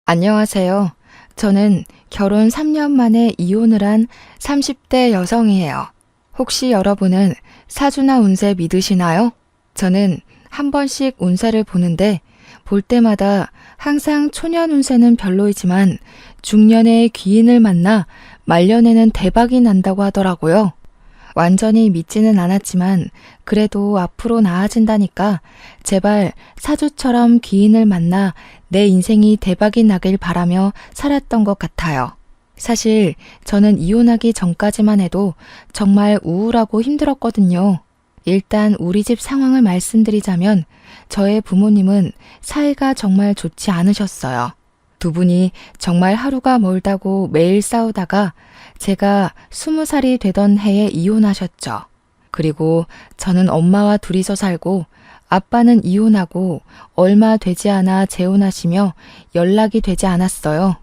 안녕하세요. 저는 결혼 3년 만에 이혼을 한 30대 여성이에요. 혹시 여러분은 사주나 운세 믿으시나요? 저는 한 번씩 운세를 보는데 볼 때마다 항상 초년 운세는 별로이지만 중년의 귀인을 만나 말년에는 대박이 난다고 하더라고요. 완전히 믿지는 않았지만 그래도 앞으로 나아진다니까 제발 사주처럼 귀인을 만나 내 인생이 대박이 나길 바라며 살았던 것 같아요. 사실 저는 이혼하기 전까지만 해도 정말 우울하고 힘들었거든요. 일단 우리 집 상황을 말씀드리자면 저의 부모님은 사이가 정말 좋지 않으셨어요. 두 분이 정말 하루가 멀다고 매일 싸우다가 제가 20살이 되던 해에 이혼하셨죠. 그리고 저는 엄마와 둘이서 살고 아빠는 이혼하고 얼마 되지 않아 재혼하시며 연락이 되지 않았어요.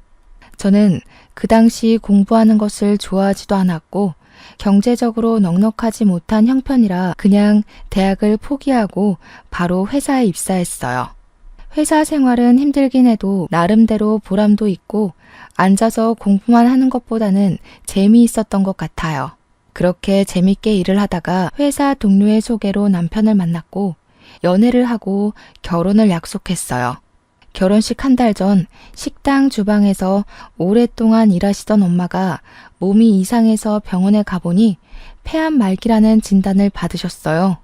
저는 그 당시 공부하는 것을 좋아하지도 않았고 경제적으로 넉넉하지 못한 형편이라 그냥 대학을 포기하고 바로 회사에 입사했어요. 회사 생활은 힘들긴 해도 나름대로 보람도 있고 앉아서 공부만 하는 것보다는 재미있었던 것 같아요. 그렇게 재밌게 일을 하다가 회사 동료의 소개로 남편을 만났고 연애를 하고 결혼을 약속했어요. 결혼식 한 달 전 식당 주방에서 오랫동안 일하시던 엄마가 몸이 이상해서 병원에 가보니 폐암 말기라는 진단을 받으셨어요.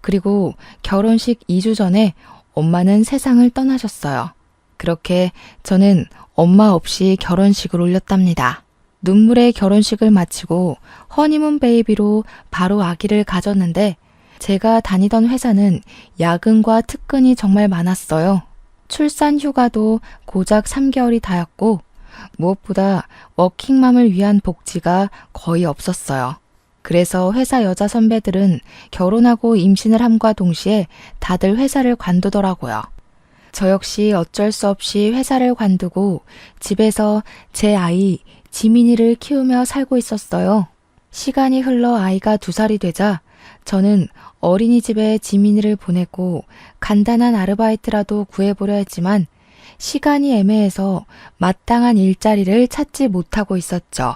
그리고 결혼식 2주 전에 엄마는 세상을 떠나셨어요. 그렇게 저는 엄마 없이 결혼식을 올렸답니다. 눈물의 결혼식을 마치고 허니문 베이비로 바로 아기를 가졌는데 제가 다니던 회사는 야근과 특근이 정말 많았어요. 출산 휴가도 고작 3개월이 다였고 무엇보다 워킹맘을 위한 복지가 거의 없었어요. 그래서 회사 여자 선배들은 결혼하고 임신을 함과 동시에 다들 회사를 관두더라고요. 저 역시 어쩔 수 없이 회사를 관두고 집에서 제 아이 지민이를 키우며 살고 있었어요. 시간이 흘러 아이가 2살이 되자 저는 어린이집에 지민이를 보내고 간단한 아르바이트라도 구해보려 했지만 시간이 애매해서 마땅한 일자리를 찾지 못하고 있었죠.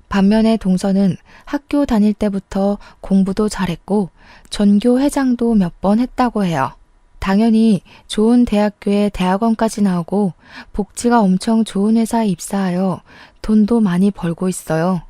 반면에 동서는 학교 다닐 때부터 공부도 잘했고 전교 회장도 몇 번 했다고 해요. 당연히 좋은 대학교에 대학원까지 나오고 복지가 엄청 좋은 회사에 입사하여 돈도 많이 벌고 있어요.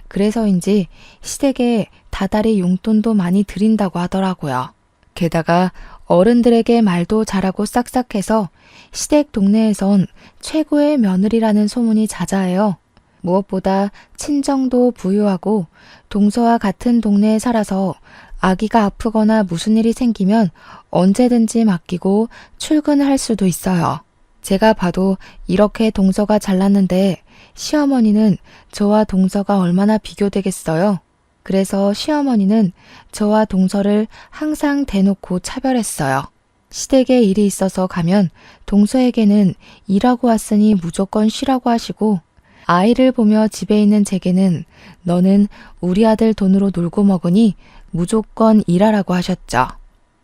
그래서인지 시댁에 다달이 용돈도 많이 드린다고 하더라고요. 게다가 어른들에게 말도 잘하고 싹싹해서 시댁 동네에선 최고의 며느리라는 소문이 자자해요. 무엇보다 친정도 부유하고 동서와 같은 동네에 살아서 아기가 아프거나 무슨 일이 생기면 언제든지 맡기고 출근을 할 수도 있어요. 제가 봐도 이렇게 동서가 잘났는데 시어머니는 저와 동서가 얼마나 비교되겠어요. 그래서 시어머니는 저와 동서를 항상 대놓고 차별했어요. 시댁에 일이 있어서 가면 동서에게는 일하고 왔으니 무조건 쉬라고 하시고 아이를 보며 집에 있는 제게는 너는 우리 아들 돈으로 놀고 먹으니 무조건 일하라고 하셨죠.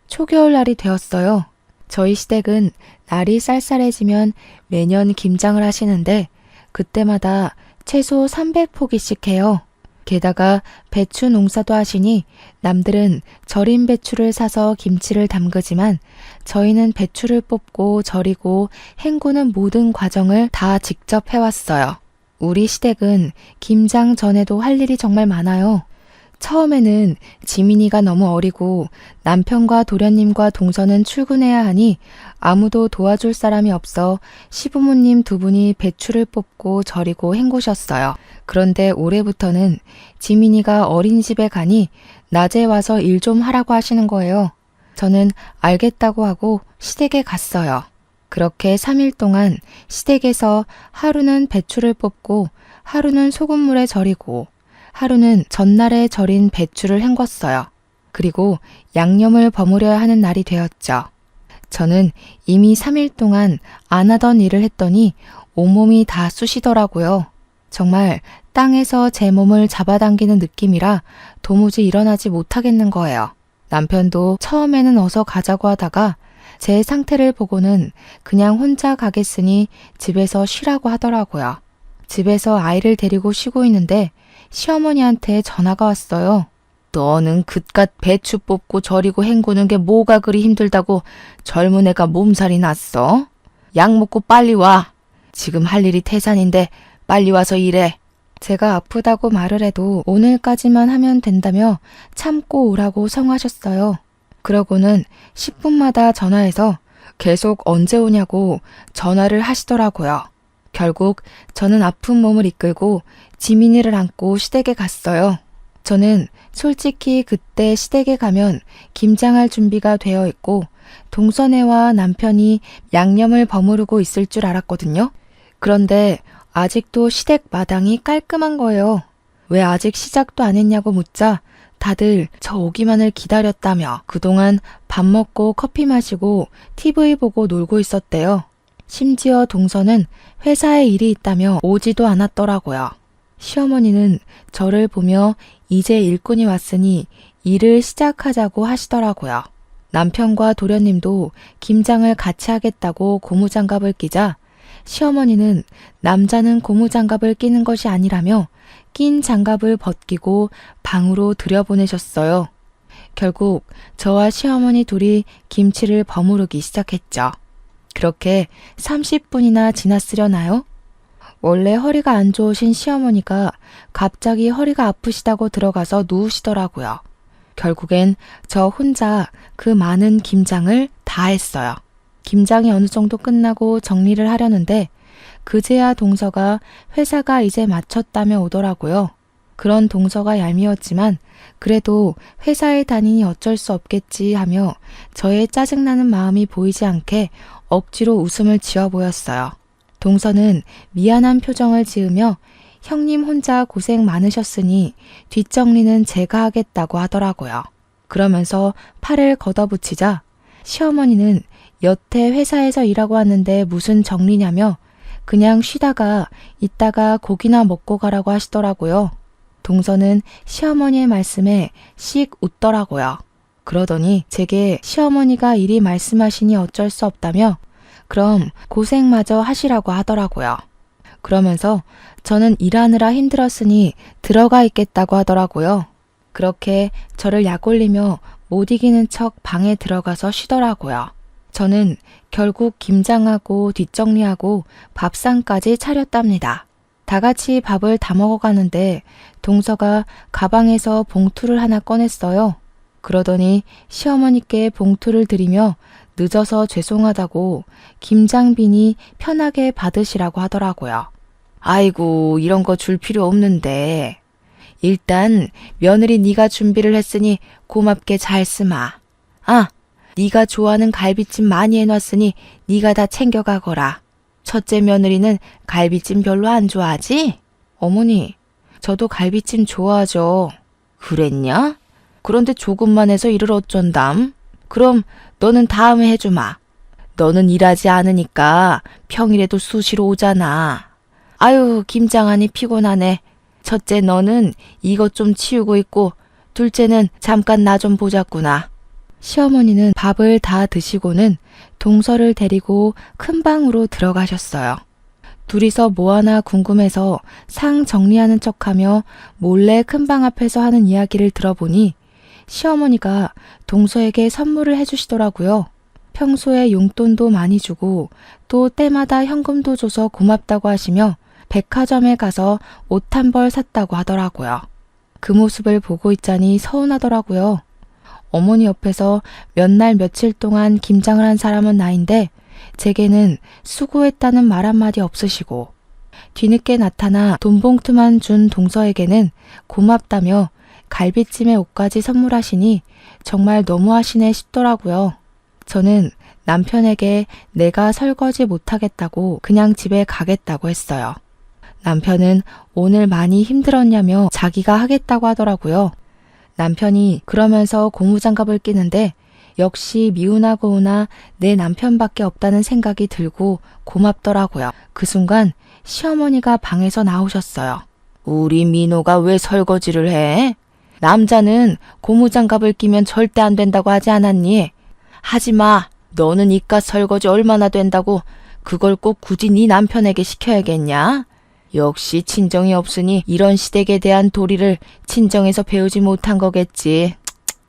초겨울날이 되었어요. 저희 시댁은 날이 쌀쌀해지면 매년 김장을 하시는데 그때마다 최소 300포기씩 해요. 게다가 배추 농사도 하시니 남들은 절인 배추를 사서 김치를 담그지만 저희는 배추를 뽑고 절이고 헹구는 모든 과정을 다 직접 해왔어요. 우리 시댁은 김장 전에도 할 일이 정말 많아요. 처음에는 지민이가 너무 어리고 남편과 도련님과 동서는 출근해야 하니 아무도 도와줄 사람이 없어 시부모님 2분이 배추를 뽑고 절이고 헹구셨어요. 그런데 올해부터는 지민이가 어린이집에 가니 낮에 와서 일 좀 하라고 하시는 거예요. 저는 알겠다고 하고 시댁에 갔어요. 그렇게 3일 동안 시댁에서 하루는 배추를 뽑고 하루는 소금물에 절이고 하루는 전날에 절인 배추를 헹궜어요. 그리고 양념을 버무려야 하는 날이 되었죠. 저는 이미 3일 동안 안 하던 일을 했더니 온몸이 다 쑤시더라고요. 정말 땅에서 제 몸을 잡아당기는 느낌이라 도무지 일어나지 못하겠는 거예요. 남편도 처음에는 어서 가자고 하다가 제 상태를 보고는 그냥 혼자 가겠으니 집에서 쉬라고 하더라고요. 집에서 아이를 데리고 쉬고 있는데 시어머니한테 전화가 왔어요. 너는 그깟 배추 뽑고 절이고 헹구는 게 뭐가 그리 힘들다고 젊은 애가 몸살이 났어? 약 먹고 빨리 와. 지금 할 일이 태산인데 빨리 와서 일해. 제가 아프다고 말을 해도 오늘까지만 하면 된다며 참고 오라고 성하셨어요. 그러고는 10분마다 전화해서 계속 언제 오냐고 전화를 하시더라고요. 결국 저는 아픈 몸을 이끌고 지민이를 안고 시댁에 갔어요. 저는 솔직히 그때 시댁에 가면 김장할 준비가 되어 있고 동선애와 남편이 양념을 버무르고 있을 줄 알았거든요. 그런데 아직도 시댁 마당이 깔끔한 거예요. 왜 아직 시작도 안 했냐고 묻자 다들 저 오기만을 기다렸다며 그동안 밥 먹고 커피 마시고 TV 보고 놀고 있었대요. 심지어 동서는 회사에 일이 있다며 오지도 않았더라고요. 시어머니는 저를 보며 이제 일꾼이 왔으니 일을 시작하자고 하시더라고요. 남편과 도련님도 김장을 같이 하겠다고 고무장갑을 끼자 시어머니는 남자는 고무장갑을 끼는 것이 아니라며 낀 장갑을 벗기고 방으로 들여보내셨어요. 결국 저와 시어머니 둘이 김치를 버무르기 시작했죠. 그렇게 30분이나 지났으려나요? 원래 허리가 안 좋으신 시어머니가 갑자기 허리가 아프시다고 들어가서 누우시더라고요. 결국엔 저 혼자 그 많은 김장을 다 했어요. 김장이 어느 정도 끝나고 정리를 하려는데 그제야 동서가 회사가 이제 마쳤다며 오더라고요. 그런 동서가 얄미웠지만 그래도 회사에 다니니 어쩔 수 없겠지 하며 저의 짜증나는 마음이 보이지 않게 억지로 웃음을 지어 보였어요. 동서는 미안한 표정을 지으며 형님 혼자 고생 많으셨으니 뒷정리는 제가 하겠다고 하더라고요. 그러면서 팔을 걷어붙이자 시어머니는 여태 회사에서 일하고 왔는데 무슨 정리냐며 그냥 쉬다가 이따가 고기나 먹고 가라고 하시더라고요. 동서는 시어머니의 말씀에 씩 웃더라고요. 그러더니 제게 시어머니가 이리 말씀하시니 어쩔 수 없다며 그럼 고생마저 하시라고 하더라고요. 그러면서 저는 일하느라 힘들었으니 들어가 있겠다고 하더라고요. 그렇게 저를 약올리며 못 이기는 척 방에 들어가서 쉬더라고요. 저는 결국 김장하고 뒷정리하고 밥상까지 차렸답니다. 다 같이 밥을 다 먹어가는데 동서가 가방에서 봉투를 하나 꺼냈어요. 그러더니 시어머니께 봉투를 드리며 늦어서 죄송하다고 김장비니 편하게 받으시라고 하더라고요. 아이고 이런 거 줄 필요 없는데 일단 며느리 네가 준비를 했으니 고맙게 잘 쓰마. 아, 네가 좋아하는 갈비찜 많이 해놨으니 네가 다 챙겨가거라. 첫째 며느리는 갈비찜 별로 안 좋아하지? 어머니, 저도 갈비찜 좋아하죠. 그랬냐? 그런데 조금만 해서 일을 어쩐담? 그럼 너는 다음에 해주마. 너는 일하지 않으니까 평일에도 수시로 오잖아. 아유, 김장하니 피곤하네. 첫째 너는 이것 좀 치우고 있고 둘째는 잠깐 나 좀 보자꾸나. 시어머니는 밥을 다 드시고는 동서를 데리고 큰 방으로 들어가셨어요. 둘이서 뭐하나 궁금해서 상 정리하는 척하며 몰래 큰 방 앞에서 하는 이야기를 들어보니 시어머니가 동서에게 선물을 해주시더라고요. 평소에 용돈도 많이 주고 또 때마다 현금도 줘서 고맙다고 하시며 백화점에 가서 옷 한 벌 샀다고 하더라고요. 그 모습을 보고 있자니 서운하더라고요. 어머니 옆에서 몇 날 며칠 동안 김장을 한 사람은 나인데 제게는 수고했다는 말 한마디 없으시고 뒤늦게 나타나 돈 봉투만 준 동서에게는 고맙다며 갈비찜에 옷까지 선물하시니 정말 너무하시네 싶더라고요. 저는 남편에게 내가 설거지 못하겠다고 그냥 집에 가겠다고 했어요. 남편은 오늘 많이 힘들었냐며 자기가 하겠다고 하더라고요. 남편이 그러면서 고무장갑을 끼는데 역시 미우나 고우나 내 남편밖에 없다는 생각이 들고 고맙더라고요. 그 순간 시어머니가 방에서 나오셨어요. 우리 민호가 왜 설거지를 해? 남자는 고무장갑을 끼면 절대 안 된다고 하지 않았니? 하지 마. 너는 이깟 설거지 얼마나 된다고 그걸 꼭 굳이 네 남편에게 시켜야겠냐? 역시 친정이 없으니 이런 시댁에 대한 도리를 친정에서 배우지 못한 거겠지.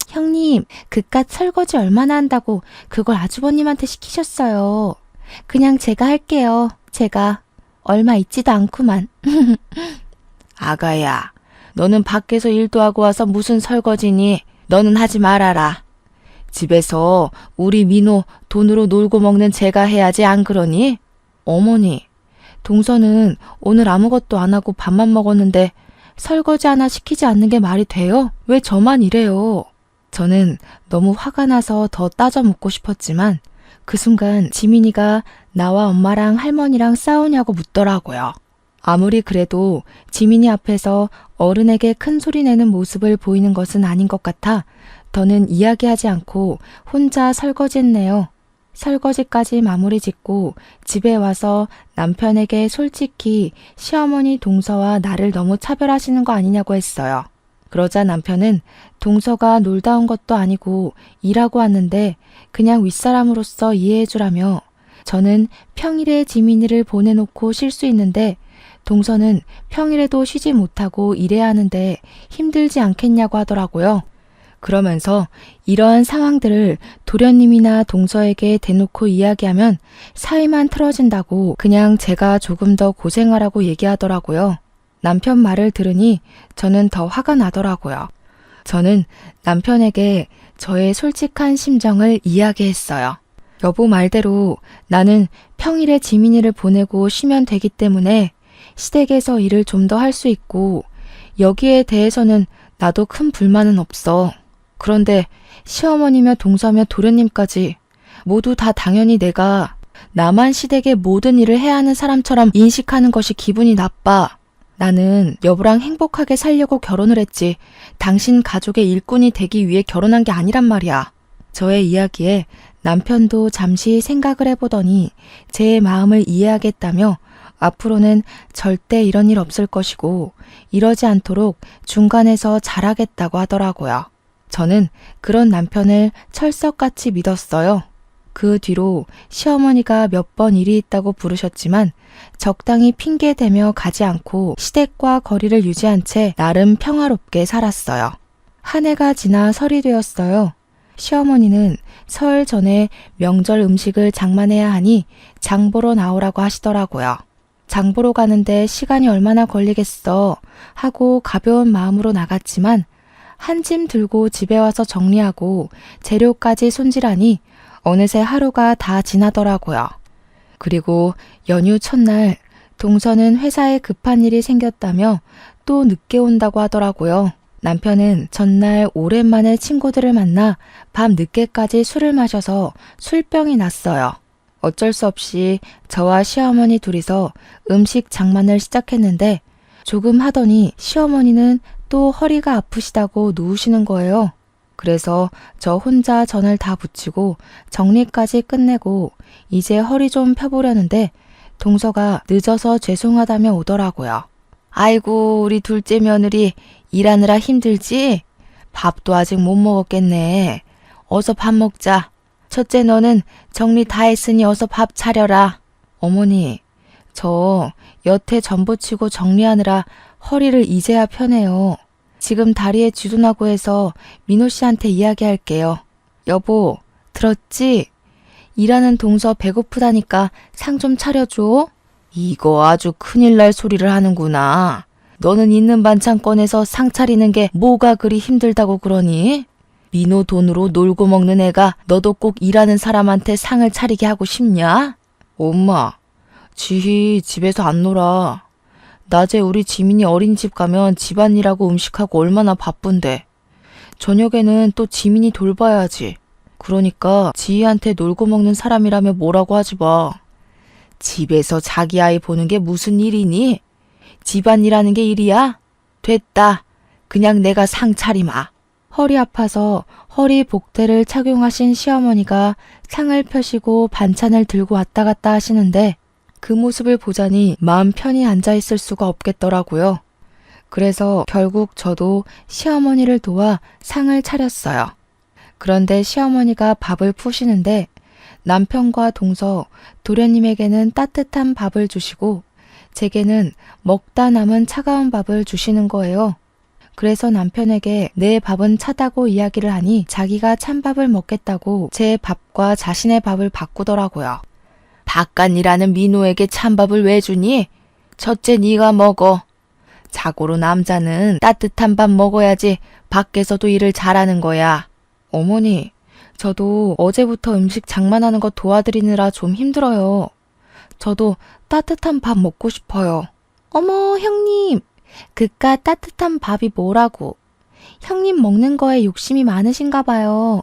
형님, 그깟 설거지 얼마나 한다고 그걸 아주버님한테 시키셨어요. 그냥 제가 할게요. 제가 얼마 있지도 않구만. 아가야, 너는 밖에서 일도 하고 와서 무슨 설거지니? 너는 하지 말아라. 집에서 우리 민호 돈으로 놀고 먹는 제가 해야지 안 그러니? 어머니, 동서는 오늘 아무것도 안 하고 밥만 먹었는데 설거지 하나 시키지 않는 게 말이 돼요? 왜 저만 이래요? 저는 너무 화가 나서 더 따져 묻고 싶었지만 그 순간 지민이가 나와 엄마랑 할머니랑 싸우냐고 묻더라고요. 아무리 그래도 지민이 앞에서 어른에게 큰 소리 내는 모습을 보이는 것은 아닌 것 같아 더는 이야기하지 않고 혼자 설거지했네요. 설거지까지 마무리 짓고 집에 와서 남편에게 솔직히 시어머니 동서와 나를 너무 차별하시는 거 아니냐고 했어요. 그러자 남편은 동서가 놀다 온 것도 아니고 일하고 왔는데 그냥 윗사람으로서 이해해주라며 저는 평일에 지민이를 보내놓고 쉴 수 있는데 동서는 평일에도 쉬지 못하고 일해야 하는데 힘들지 않겠냐고 하더라고요. 그러면서 이러한 상황들을 도련님이나 동서에게 대놓고 이야기하면 사이만 틀어진다고 그냥 제가 조금 더 고생하라고 얘기하더라고요. 남편 말을 들으니 저는 더 화가 나더라고요. 저는 남편에게 저의 솔직한 심정을 이야기했어요. 여보 말대로 나는 평일에 지민이를 보내고 쉬면 되기 때문에 시댁에서 일을 좀 더 할 수 있고 여기에 대해서는 나도 큰 불만은 없어. 그런데 시어머니며 동서며 도련님까지 모두 다 당연히 내가 나만 시댁의 모든 일을 해야 하는 사람처럼 인식하는 것이 기분이 나빠. 나는 여보랑 행복하게 살려고 결혼을 했지 당신 가족의 일꾼이 되기 위해 결혼한 게 아니란 말이야. 저의 이야기에 남편도 잠시 생각을 해보더니 제 마음을 이해하겠다며 앞으로는 절대 이런 일 없을 것이고 이러지 않도록 중간에서 잘하겠다고 하더라고요. 저는 그런 남편을 철석같이 믿었어요. 그 뒤로 시어머니가 몇 번 일이 있다고 부르셨지만 적당히 핑계대며 가지 않고 시댁과 거리를 유지한 채 나름 평화롭게 살았어요. 한 해가 지나 설이 되었어요. 시어머니는 설 전에 명절 음식을 장만해야 하니 장 보러 나오라고 하시더라고요. 장 보러 가는데 시간이 얼마나 걸리겠어 하고 가벼운 마음으로 나갔지만 한 짐 들고 집에 와서 정리하고 재료까지 손질하니 어느새 하루가 다 지나더라고요. 그리고 연휴 첫날 동서는 회사에 급한 일이 생겼다며 또 늦게 온다고 하더라고요. 남편은 전날 오랜만에 친구들을 만나 밤 늦게까지 술을 마셔서 술병이 났어요. 어쩔 수 없이 저와 시어머니 둘이서 음식 장만을 시작했는데 조금 하더니 시어머니는 또 허리가 아프시다고 누우시는 거예요. 그래서 저 혼자 전을 다 붙이고 정리까지 끝내고 이제 허리 좀 펴보려는데 동서가 늦어서 죄송하다며 오더라고요. 아이고 우리 둘째 며느리 일하느라 힘들지? 밥도 아직 못 먹었겠네. 어서 밥 먹자. 첫째 너는 정리 다 했으니 어서 밥 차려라. 어머니, 저 여태 전 부치고 정리하느라 허리를 이제야 펴네요. 지금 다리에 쥐도 나고 해서 민호 씨한테 이야기할게요. 여보, 들었지? 일하는 동서 배고프다니까 상 좀 차려줘. 이거 아주 큰일 날 소리를 하는구나. 너는 있는 반찬 꺼내서 상 차리는 게 뭐가 그리 힘들다고 그러니? 민호 돈으로 놀고 먹는 애가 너도 꼭 일하는 사람한테 상을 차리게 하고 싶냐? 엄마, 지희 집에서 안 놀아. 낮에 우리 지민이 어린이집 가면 집안일하고 음식하고 얼마나 바쁜데. 저녁에는 또 지민이 돌봐야지. 그러니까 지희한테 놀고 먹는 사람이라며 뭐라고 하지 마. 집에서 자기 아이 보는 게 무슨 일이니? 집안일하는 게 일이야? 됐다. 그냥 내가 상 차리마. 허리 아파서 허리 복대를 착용하신 시어머니가 상을 펴시고 반찬을 들고 왔다 갔다 하시는데 그 모습을 보자니 마음 편히 앉아있을 수가 없겠더라고요. 그래서 결국 저도 시어머니를 도와 상을 차렸어요. 그런데 시어머니가 밥을 푸시는데 남편과 동서, 도련님에게는 따뜻한 밥을 주시고 제게는 먹다 남은 차가운 밥을 주시는 거예요. 그래서 남편에게 내 밥은 차다고 이야기를 하니 자기가 찬밥을 먹겠다고 제 밥과 자신의 밥을 바꾸더라고요. 바깥이라는 민호에게 찬밥을 왜 주니? 첫째 네가 먹어. 자고로 남자는 따뜻한 밥 먹어야지 밖에서도 일을 잘하는 거야. 어머니, 저도 어제부터 음식 장만하는 거 도와드리느라 좀 힘들어요. 저도 따뜻한 밥 먹고 싶어요. 어머, 형님, 그깟 따뜻한 밥이 뭐라고. 형님 먹는 거에 욕심이 많으신가 봐요.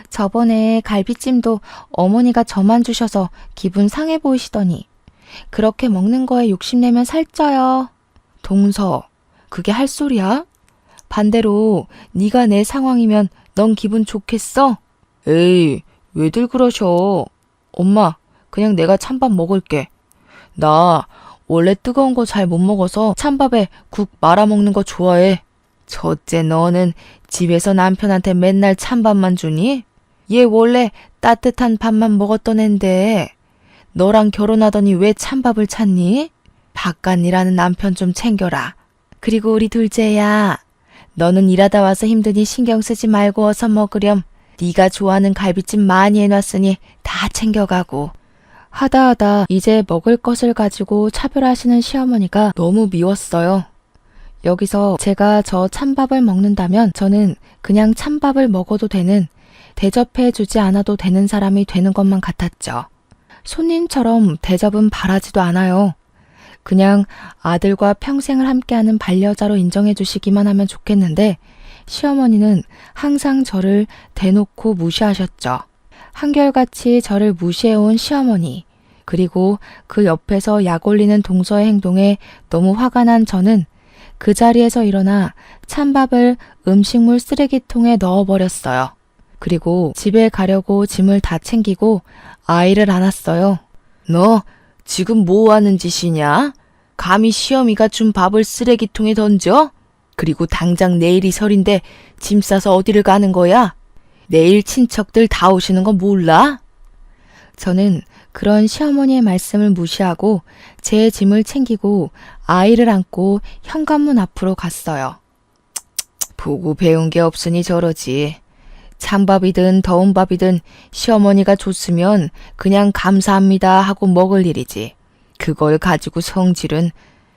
저번에 갈비찜도 어머니가 저만 주셔서 기분 상해 보이시더니 그렇게 먹는 거에 욕심내면 살쪄요. 동서, 그게 할 소리야? 반대로 네가 내 상황이면 넌 기분 좋겠어? 에이, 왜들 그러셔. 엄마, 그냥 내가 찬밥 먹을게. 나 원래 뜨거운 거 잘 못 먹어서 찬밥에 국 말아 먹는 거 좋아해. 첫째, 너는 집에서 남편한테 맨날 찬밥만 주니? 얘 원래 따뜻한 밥만 먹었던 앤데 너랑 결혼하더니 왜 찬밥을 찾니? 바깥일하는 남편 좀 챙겨라. 그리고 우리 둘째야, 너는 일하다 와서 힘드니 신경 쓰지 말고 어서 먹으렴. 네가 좋아하는 갈비찜 많이 해놨으니 다 챙겨가고. 하다 이제 먹을 것을 가지고 차별하시는 시어머니가 너무 미웠어요. 여기서 제가 저 찬밥을 먹는다면 저는 그냥 찬밥을 먹어도 되는, 대접해주지 않아도 되는 사람이 되는 것만 같았죠. 손님처럼 대접은 바라지도 않아요. 그냥 아들과 평생을 함께하는 반려자로 인정해 주시기만 하면 좋겠는데 시어머니는 항상 저를 대놓고 무시하셨죠. 한결같이 저를 무시해온 시어머니, 그리고 그 옆에서 약 올리는 동서의 행동에 너무 화가 난 저는 그 자리에서 일어나 찬밥을 음식물 쓰레기통에 넣어버렸어요. 그리고 집에 가려고 짐을 다 챙기고 아이를 안았어요. 너 지금 뭐 하는 짓이냐? 감히 시어미가 준 밥을 쓰레기통에 던져? 그리고 당장 내일이 설인데 짐 싸서 어디를 가는 거야? 내일 친척들 다 오시는 거 몰라? 저는 그런 시어머니의 말씀을 무시하고 제 짐을 챙기고 아이를 안고 현관문 앞으로 갔어요. 보고 배운 게 없으니 저러지. 찬밥이든 더운 밥이든 시어머니가 줬으면 그냥 감사합니다 하고 먹을 일이지. 그걸 가지고 성질은.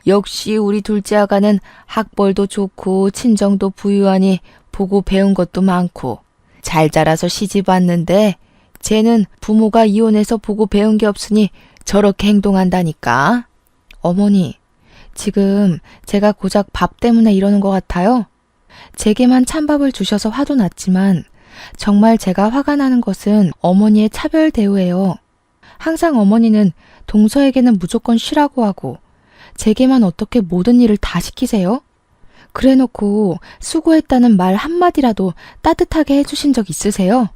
역시 우리 둘째 아가는 학벌도 좋고 친정도 부유하니 보고 배운 것도 많고 잘 자라서 시집 왔는데 쟤는 부모가 이혼해서 보고 배운 게 없으니 저렇게 행동한다니까. 어머니, 지금 제가 고작 밥 때문에 이러는 것 같아요? 제게만 찬밥을 주셔서 화도 났지만 정말 제가 화가 나는 것은 어머니의 차별 대우예요. 항상 어머니는 동서에게는 무조건 쉬라고 하고 제게만 어떻게 모든 일을 다 시키세요? 그래놓고 수고했다는 말 한마디라도 따뜻하게 해주신 적 있으세요?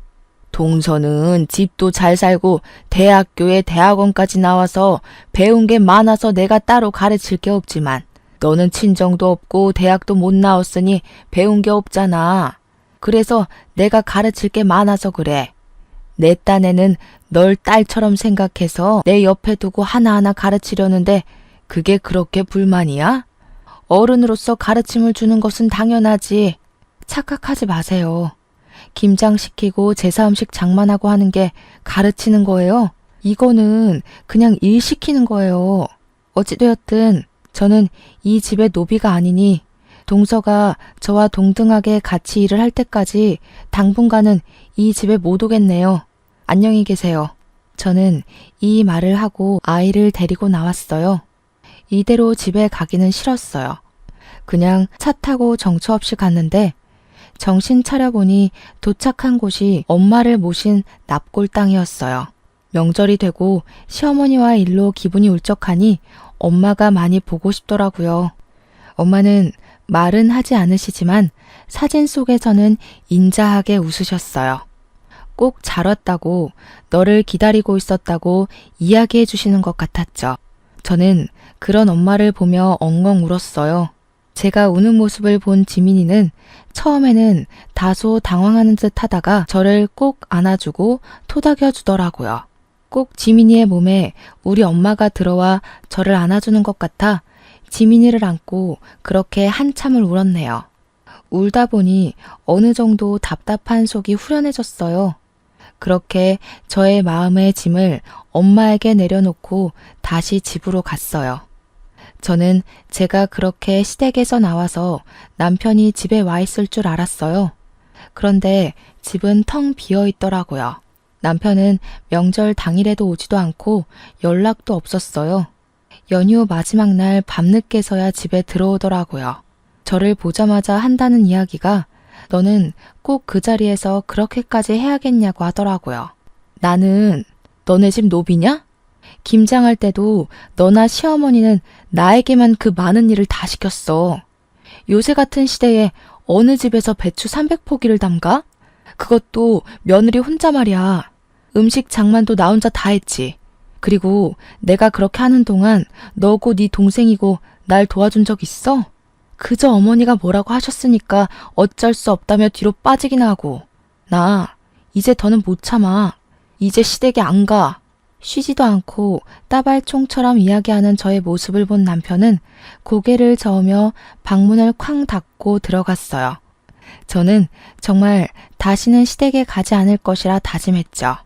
동서는 집도 잘 살고 대학교에 대학원까지 나와서 배운 게 많아서 내가 따로 가르칠 게 없지만 너는 친정도 없고 대학도 못 나왔으니 배운 게 없잖아. 그래서 내가 가르칠 게 많아서 그래. 내 딴에는 널 딸처럼 생각해서 내 옆에 두고 하나하나 가르치려는데 그게 그렇게 불만이야? 어른으로서 가르침을 주는 것은 당연하지. 착각하지 마세요. 김장시키고 제사음식 장만하고 하는 게 가르치는 거예요? 이거는 그냥 일 시키는 거예요. 어찌되었든 저는 이 집의 노비가 아니니 동서가 저와 동등하게 같이 일을 할 때까지 당분간은 이 집에 못 오겠네요. 안녕히 계세요. 저는 이 말을 하고 아이를 데리고 나왔어요. 이대로 집에 가기는 싫었어요. 그냥 차 타고 정처 없이 갔는데 정신 차려보니 도착한 곳이 엄마를 모신 납골 땅이었어요. 명절이 되고 시어머니와 일로 기분이 울적하니 엄마가 많이 보고 싶더라고요. 엄마는 말은 하지 않으시지만 사진 속에서는 인자하게 웃으셨어요. 꼭 잘 왔다고, 너를 기다리고 있었다고 이야기해 주시는 것 같았죠. 저는 그런 엄마를 보며 엉엉 울었어요. 제가 우는 모습을 본 지민이는 처음에는 다소 당황하는 듯 하다가 저를 꼭 안아주고 토닥여 주더라고요. 꼭 지민이의 몸에 우리 엄마가 들어와 저를 안아주는 것 같아 지민이를 안고 그렇게 한참을 울었네요. 울다 보니 어느 정도 답답한 속이 후련해졌어요. 그렇게 저의 마음의 짐을 엄마에게 내려놓고 다시 집으로 갔어요. 저는 제가 그렇게 시댁에서 나와서 남편이 집에 와 있을 줄 알았어요. 그런데 집은 텅 비어 있더라고요. 남편은 명절 당일에도 오지도 않고 연락도 없었어요. 연휴 마지막 날 밤늦게서야 집에 들어오더라고요. 저를 보자마자 한다는 이야기가 너는 꼭 그 자리에서 그렇게까지 해야겠냐고 하더라고요. 나는 너네 집 노비냐? 김장할 때도 너나 시어머니는 나에게만 그 많은 일을 다 시켰어. 요새 같은 시대에 어느 집에서 배추 300포기를 담가? 그것도 며느리 혼자 말이야. 음식 장만도 나 혼자 다 했지. 그리고 내가 그렇게 하는 동안 너고 네 동생이고 날 도와준 적 있어? 그저 어머니가 뭐라고 하셨으니까 어쩔 수 없다며 뒤로 빠지기나 하고. 나 이제 더는 못 참아. 이제 시댁에 안 가. 쉬지도 않고 따발총처럼 이야기하는 저의 모습을 본 남편은 고개를 저으며 방문을 쾅 닫고 들어갔어요. 저는 정말 다시는 시댁에 가지 않을 것이라 다짐했죠.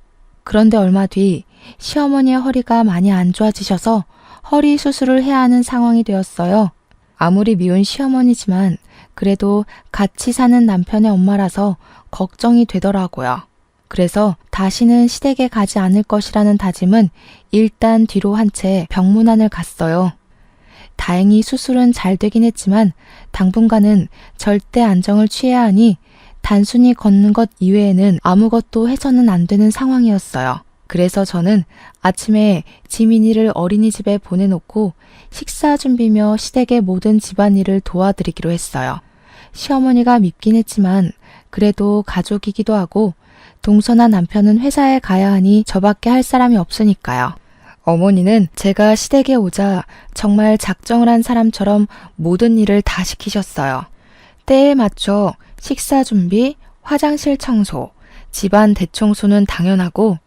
그런데 얼마 뒤 시어머니의 허리가 많이 안 좋아지셔서 허리 수술을 해야 하는 상황이 되었어요. 아무리 미운 시어머니지만 그래도 같이 사는 남편의 엄마라서 걱정이 되더라고요. 그래서 다시는 시댁에 가지 않을 것이라는 다짐은 일단 뒤로 한 채 병문안을 갔어요. 다행히 수술은 잘 되긴 했지만 당분간은 절대 안정을 취해야 하니 단순히 걷는 것 이외에는 아무것도 해서는 안 되는 상황이었어요. 그래서 저는 아침에 지민이를 어린이집에 보내놓고 식사 준비며 시댁의 모든 집안일을 도와드리기로 했어요. 시어머니가 밉긴 했지만 그래도 가족이기도 하고 동서나 남편은 회사에 가야 하니 저밖에 할 사람이 없으니까요. 어머니는 제가 시댁에 오자 정말 작정을 한 사람처럼 모든 일을 다 시키셨어요. 때에 맞춰 식사 준비, 화장실 청소, 집안 대청소는 당연하고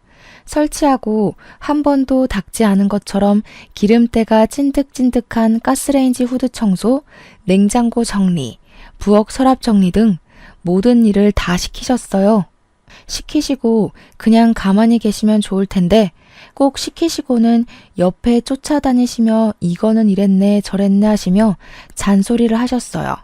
설치하고 한 번도 닦지 않은 것처럼 기름때가 찐득찐득한 가스레인지 후드 청소, 냉장고 정리, 부엌 서랍 정리 등 모든 일을 다 시키셨어요. 시키시고 그냥 가만히 계시면 좋을 텐데 꼭 시키시고는 옆에 쫓아다니시며 이거는 이랬네 저랬네 하시며 잔소리를 하셨어요.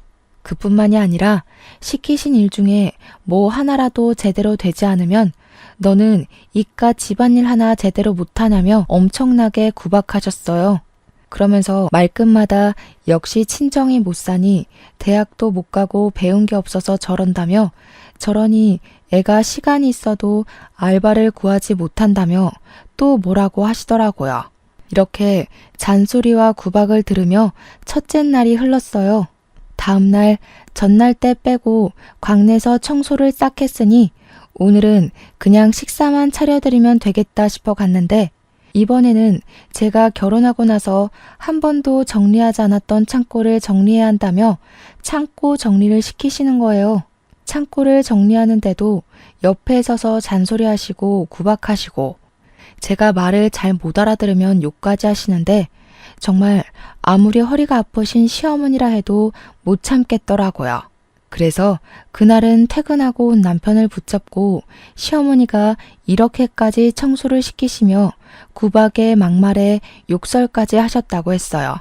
그뿐만이 아니라 시키신 일 중에 뭐 하나라도 제대로 되지 않으면 너는 이깟 집안일 하나 제대로 못하냐며 엄청나게 구박하셨어요. 그러면서 말끝마다 역시 친정이 못 사니 대학도 못 가고 배운 게 없어서 저런다며 저러니 애가 시간이 있어도 알바를 구하지 못한다며 또 뭐라고 하시더라고요. 이렇게 잔소리와 구박을 들으며 첫째 날이 흘렀어요. 다음 날, 전날 때 빼고 광내서 청소를 싹 했으니 오늘은 그냥 식사만 차려드리면 되겠다 싶어 갔는데 이번에는 제가 결혼하고 나서 한 번도 정리하지 않았던 창고를 정리해야 한다며 창고 정리를 시키시는 거예요. 창고를 정리하는데도 옆에 서서 잔소리하시고 구박하시고 제가 말을 잘 못 알아들으면 욕까지 하시는데 정말 아무리 허리가 아프신 시어머니라 해도 못 참겠더라고요. 그래서 그날은 퇴근하고 온 남편을 붙잡고 시어머니가 이렇게까지 청소를 시키시며 구박에 막말에 욕설까지 하셨다고 했어요.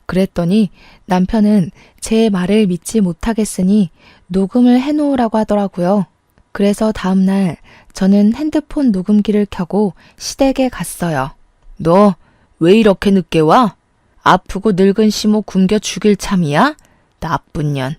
그랬더니 남편은 제 말을 믿지 못하겠으니 녹음을 해놓으라고 하더라고요. 그래서 다음날 저는 핸드폰 녹음기를 켜고 시댁에 갔어요. 너 왜 이렇게 늦게 와? 아프고 늙은 시모 굶겨 죽일 참이야? 나쁜 년.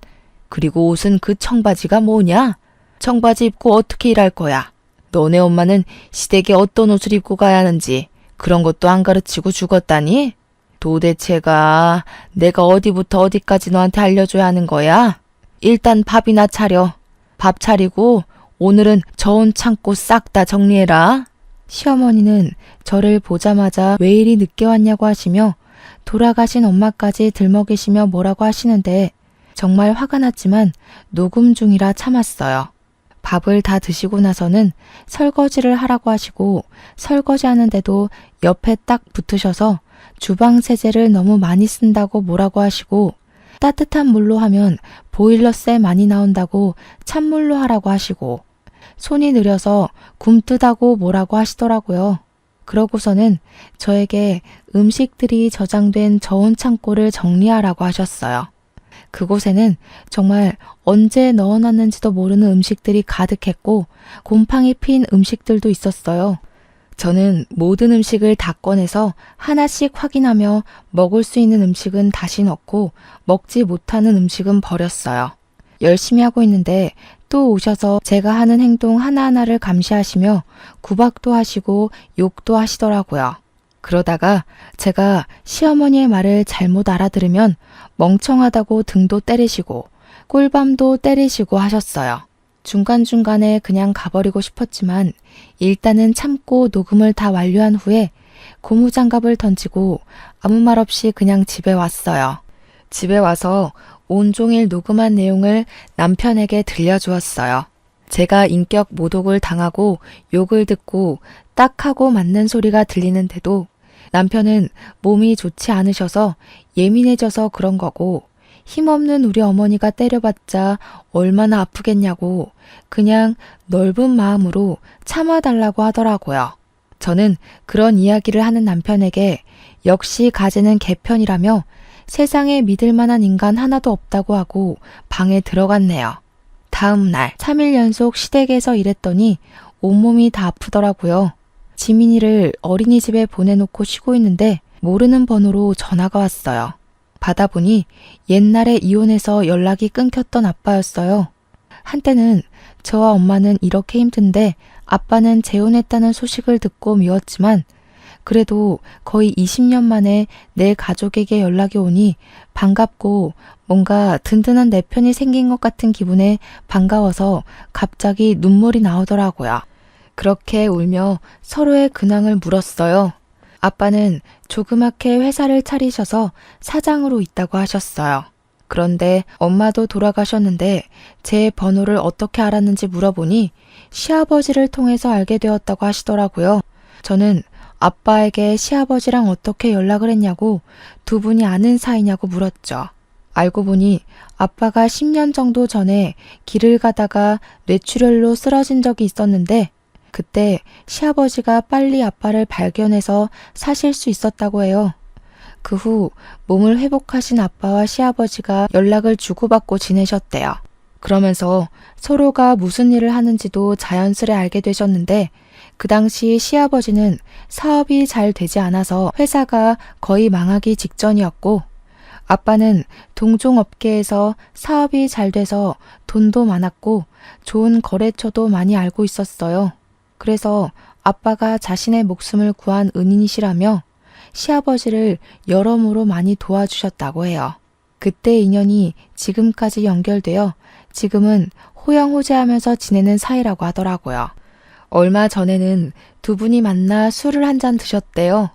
그리고 옷은 그 청바지가 뭐냐? 청바지 입고 어떻게 일할 거야? 너네 엄마는 시댁에 어떤 옷을 입고 가야 하는지 그런 것도 안 가르치고 죽었다니? 도대체가 내가 어디부터 어디까지 너한테 알려줘야 하는 거야? 일단 밥이나 차려. 밥 차리고 오늘은 저온 창고 싹 다 정리해라. 시어머니는 저를 보자마자 왜 이리 늦게 왔냐고 하시며 돌아가신 엄마까지 들먹이시며 뭐라고 하시는데 정말 화가 났지만 녹음 중이라 참았어요. 밥을 다 드시고 나서는 설거지를 하라고 하시고 설거지 하는데도 옆에 딱 붙으셔서 주방 세제를 너무 많이 쓴다고 뭐라고 하시고 따뜻한 물로 하면 보일러세 많이 나온다고 찬물로 하라고 하시고 손이 느려서 굼뜨다고 뭐라고 하시더라고요. 그러고서는 저에게 음식들이 저장된 저온 창고를 정리하라고 하셨어요. 그곳에는 정말 언제 넣어놨는지도 모르는 음식들이 가득했고 곰팡이 핀 음식들도 있었어요. 저는 모든 음식을 다 꺼내서 하나씩 확인하며 먹을 수 있는 음식은 다시 넣고 먹지 못하는 음식은 버렸어요. 열심히 하고 있는데 또 오셔서 제가 하는 행동 하나하나를 감시하시며 구박도 하시고 욕도 하시더라고요. 그러다가 제가 시어머니의 말을 잘못 알아들으면 멍청하다고 등도 때리시고 꿀밤도 때리시고 하셨어요. 중간중간에 그냥 가버리고 싶었지만 일단은 참고 녹음을 다 완료한 후에 고무장갑을 던지고 아무 말 없이 그냥 집에 왔어요. 집에 와서 온종일 녹음한 내용을 남편에게 들려주었어요. 제가 인격 모독을 당하고 욕을 듣고 딱 하고 맞는 소리가 들리는데도 남편은 몸이 좋지 않으셔서 예민해져서 그런 거고 힘없는 우리 어머니가 때려봤자 얼마나 아프겠냐고 그냥 넓은 마음으로 참아달라고 하더라고요. 저는 그런 이야기를 하는 남편에게 역시 가재는 개편이라며 세상에 믿을 만한 인간 하나도 없다고 하고 방에 들어갔네요. 다음 날 3일 연속 시댁에서 일했더니 온몸이 다 아프더라고요. 지민이를 어린이집에 보내놓고 쉬고 있는데 모르는 번호로 전화가 왔어요. 받아보니 옛날에 이혼해서 연락이 끊겼던 아빠였어요. 한때는 저와 엄마는 이렇게 힘든데 아빠는 재혼했다는 소식을 듣고 미웠지만 그래도 거의 20년 만에 내 가족에게 연락이 오니 반갑고 뭔가 든든한 내 편이 생긴 것 같은 기분에 반가워서 갑자기 눈물이 나오더라고요. 그렇게 울며 서로의 근황을 물었어요. 아빠는 조그맣게 회사를 차리셔서 사장으로 있다고 하셨어요. 그런데 엄마도 돌아가셨는데 제 번호를 어떻게 알았는지 물어보니 시아버지를 통해서 알게 되었다고 하시더라고요. 저는 아빠에게 시아버지랑 어떻게 연락을 했냐고 두 분이 아는 사이냐고 물었죠. 알고 보니 아빠가 10년 정도 전에 길을 가다가 뇌출혈로 쓰러진 적이 있었는데 그때 시아버지가 빨리 아빠를 발견해서 사실 수 있었다고 해요. 그 후 몸을 회복하신 아빠와 시아버지가 연락을 주고받고 지내셨대요. 그러면서 서로가 무슨 일을 하는지도 자연스레 알게 되셨는데 그 당시 시아버지는 사업이 잘 되지 않아서 회사가 거의 망하기 직전이었고 아빠는 동종업계에서 사업이 잘 돼서 돈도 많았고 좋은 거래처도 많이 알고 있었어요. 그래서 아빠가 자신의 목숨을 구한 은인이시라며 시아버지를 여러모로 많이 도와주셨다고 해요. 그때 인연이 지금까지 연결되어 지금은 호영호재하면서 지내는 사이라고 하더라고요. 얼마 전에는 두 분이 만나 술을 한 잔 드셨대요.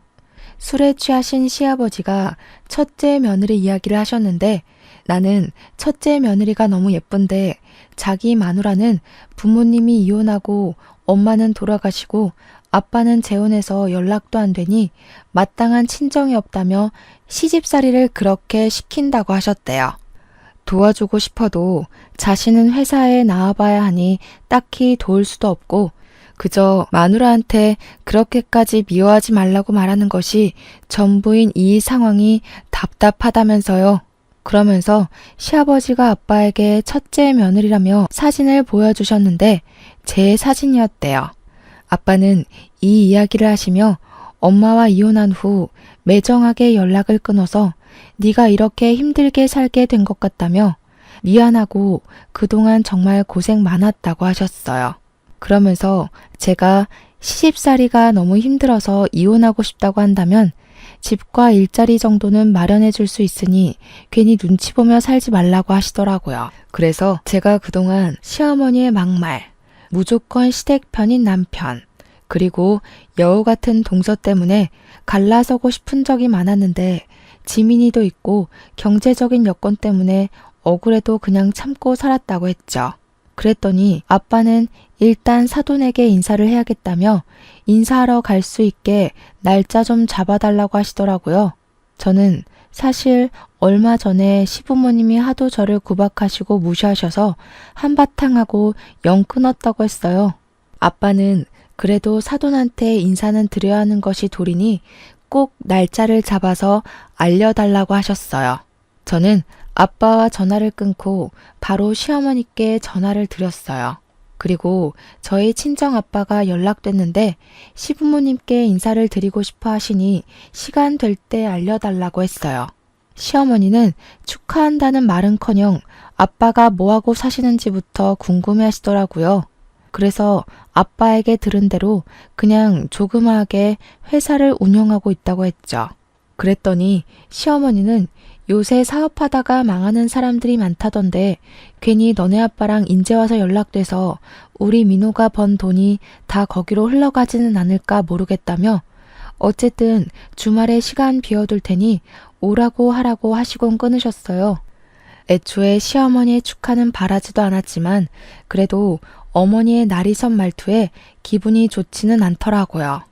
술에 취하신 시아버지가 첫째 며느리 이야기를 하셨는데 나는 첫째 며느리가 너무 예쁜데 자기 마누라는 부모님이 이혼하고 엄마는 돌아가시고 아빠는 재혼해서 연락도 안 되니 마땅한 친정이 없다며 시집살이를 그렇게 시킨다고 하셨대요. 도와주고 싶어도 자신은 회사에 나와봐야 하니 딱히 도울 수도 없고 그저 마누라한테 그렇게까지 미워하지 말라고 말하는 것이 전부인 이 상황이 답답하다면서요. 그러면서 시아버지가 아빠에게 첫째 며느리라며 사진을 보여주셨는데 제 사진이었대요. 아빠는 이 이야기를 하시며 엄마와 이혼한 후 매정하게 연락을 끊어서 네가 이렇게 힘들게 살게 된 것 같다며 미안하고 그동안 정말 고생 많았다고 하셨어요. 그러면서 제가 시집살이가 너무 힘들어서 이혼하고 싶다고 한다면 집과 일자리 정도는 마련해 줄 수 있으니 괜히 눈치 보며 살지 말라고 하시더라고요. 그래서 제가 그동안 시어머니의 막말, 무조건 시댁 편인 남편, 그리고 여우 같은 동서 때문에 갈라서고 싶은 적이 많았는데 지민이도 있고 경제적인 여건 때문에 억울해도 그냥 참고 살았다고 했죠. 그랬더니 아빠는 일단 사돈에게 인사를 해야겠다며 인사하러 갈 수 있게 날짜 좀 잡아달라고 하시더라고요. 저는 사실 얼마 전에 시부모님이 하도 저를 구박하시고 무시하셔서 한바탕 하고 영 끊었다고 했어요. 아빠는 그래도 사돈한테 인사는 드려야 하는 것이 도리니 꼭 날짜를 잡아서 알려달라고 하셨어요. 저는 아빠와 전화를 끊고 바로 시어머니께 전화를 드렸어요. 그리고 저희 친정 아빠가 연락됐는데 시부모님께 인사를 드리고 싶어 하시니 시간 될 때 알려달라고 했어요. 시어머니는 축하한다는 말은커녕 아빠가 뭐하고 사시는지부터 궁금해 하시더라고요. 그래서 아빠에게 들은 대로 그냥 조그마하게 회사를 운영하고 있다고 했죠. 그랬더니 시어머니는 요새 사업하다가 망하는 사람들이 많다던데 괜히 너네 아빠랑 인제 와서 연락돼서 우리 민호가 번 돈이 다 거기로 흘러가지는 않을까 모르겠다며 어쨌든 주말에 시간 비워둘 테니 오라고 하라고 하시곤 끊으셨어요. 애초에 시어머니의 축하는 바라지도 않았지만 그래도 어머니의 날이 선 말투에 기분이 좋지는 않더라고요.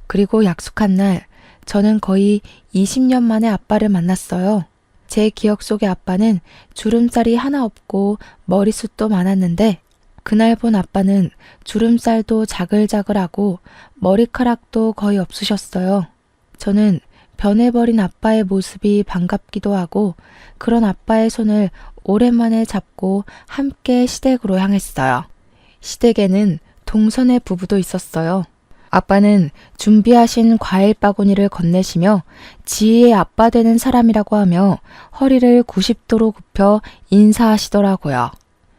그리고 약속한 날 저는 거의 20년 만에 아빠를 만났어요. 제 기억 속의 아빠는 주름살이 하나 없고 머리숱도 많았는데 그날 본 아빠는 주름살도 자글자글하고 머리카락도 거의 없으셨어요. 저는 변해버린 아빠의 모습이 반갑기도 하고 그런 아빠의 손을 오랜만에 잡고 함께 시댁으로 향했어요. 시댁에는 동선의 부부도 있었어요. 아빠는 준비하신 과일 바구니를 건네시며 지희의 아빠 되는 사람이라고 하며 허리를 90도로 굽혀 인사하시더라고요.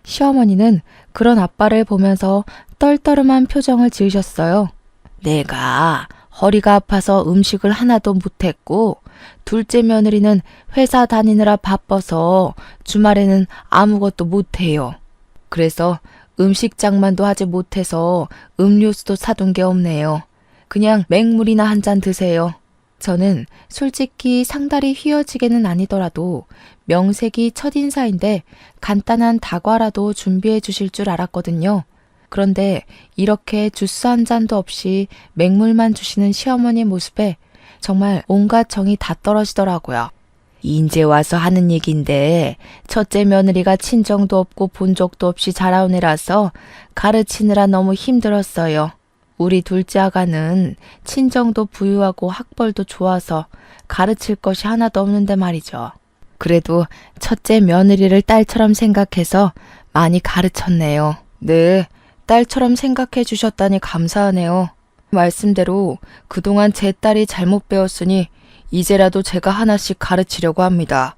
시어머니는 그런 아빠를 보면서 떨떠름한 표정을 지으셨어요. 내가 허리가 아파서 음식을 하나도 못했고 둘째 며느리는 회사 다니느라 바빠서 주말에는 아무것도 못해요. 그래서 음식장만도 하지 못해서 음료수도 사둔 게 없네요. 그냥 맹물이나 한 잔 드세요. 저는 솔직히 상다리 휘어지게는 아니더라도 명색이 첫인사인데 간단한 다과라도 준비해 주실 줄 알았거든요. 그런데 이렇게 주스 한 잔도 없이 맹물만 주시는 시어머니 모습에 정말 온갖 정이 다 떨어지더라고요. 인제 와서 하는 얘긴데 첫째 며느리가 친정도 없고 본 적도 없이 자라온 애라서 가르치느라 너무 힘들었어요. 우리 둘째 아가는 친정도 부유하고 학벌도 좋아서 가르칠 것이 하나도 없는데 말이죠. 그래도 첫째 며느리를 딸처럼 생각해서 많이 가르쳤네요. 네, 딸처럼 생각해 주셨다니 감사하네요. 말씀대로 그동안 제 딸이 잘못 배웠으니 이제라도 제가 하나씩 가르치려고 합니다.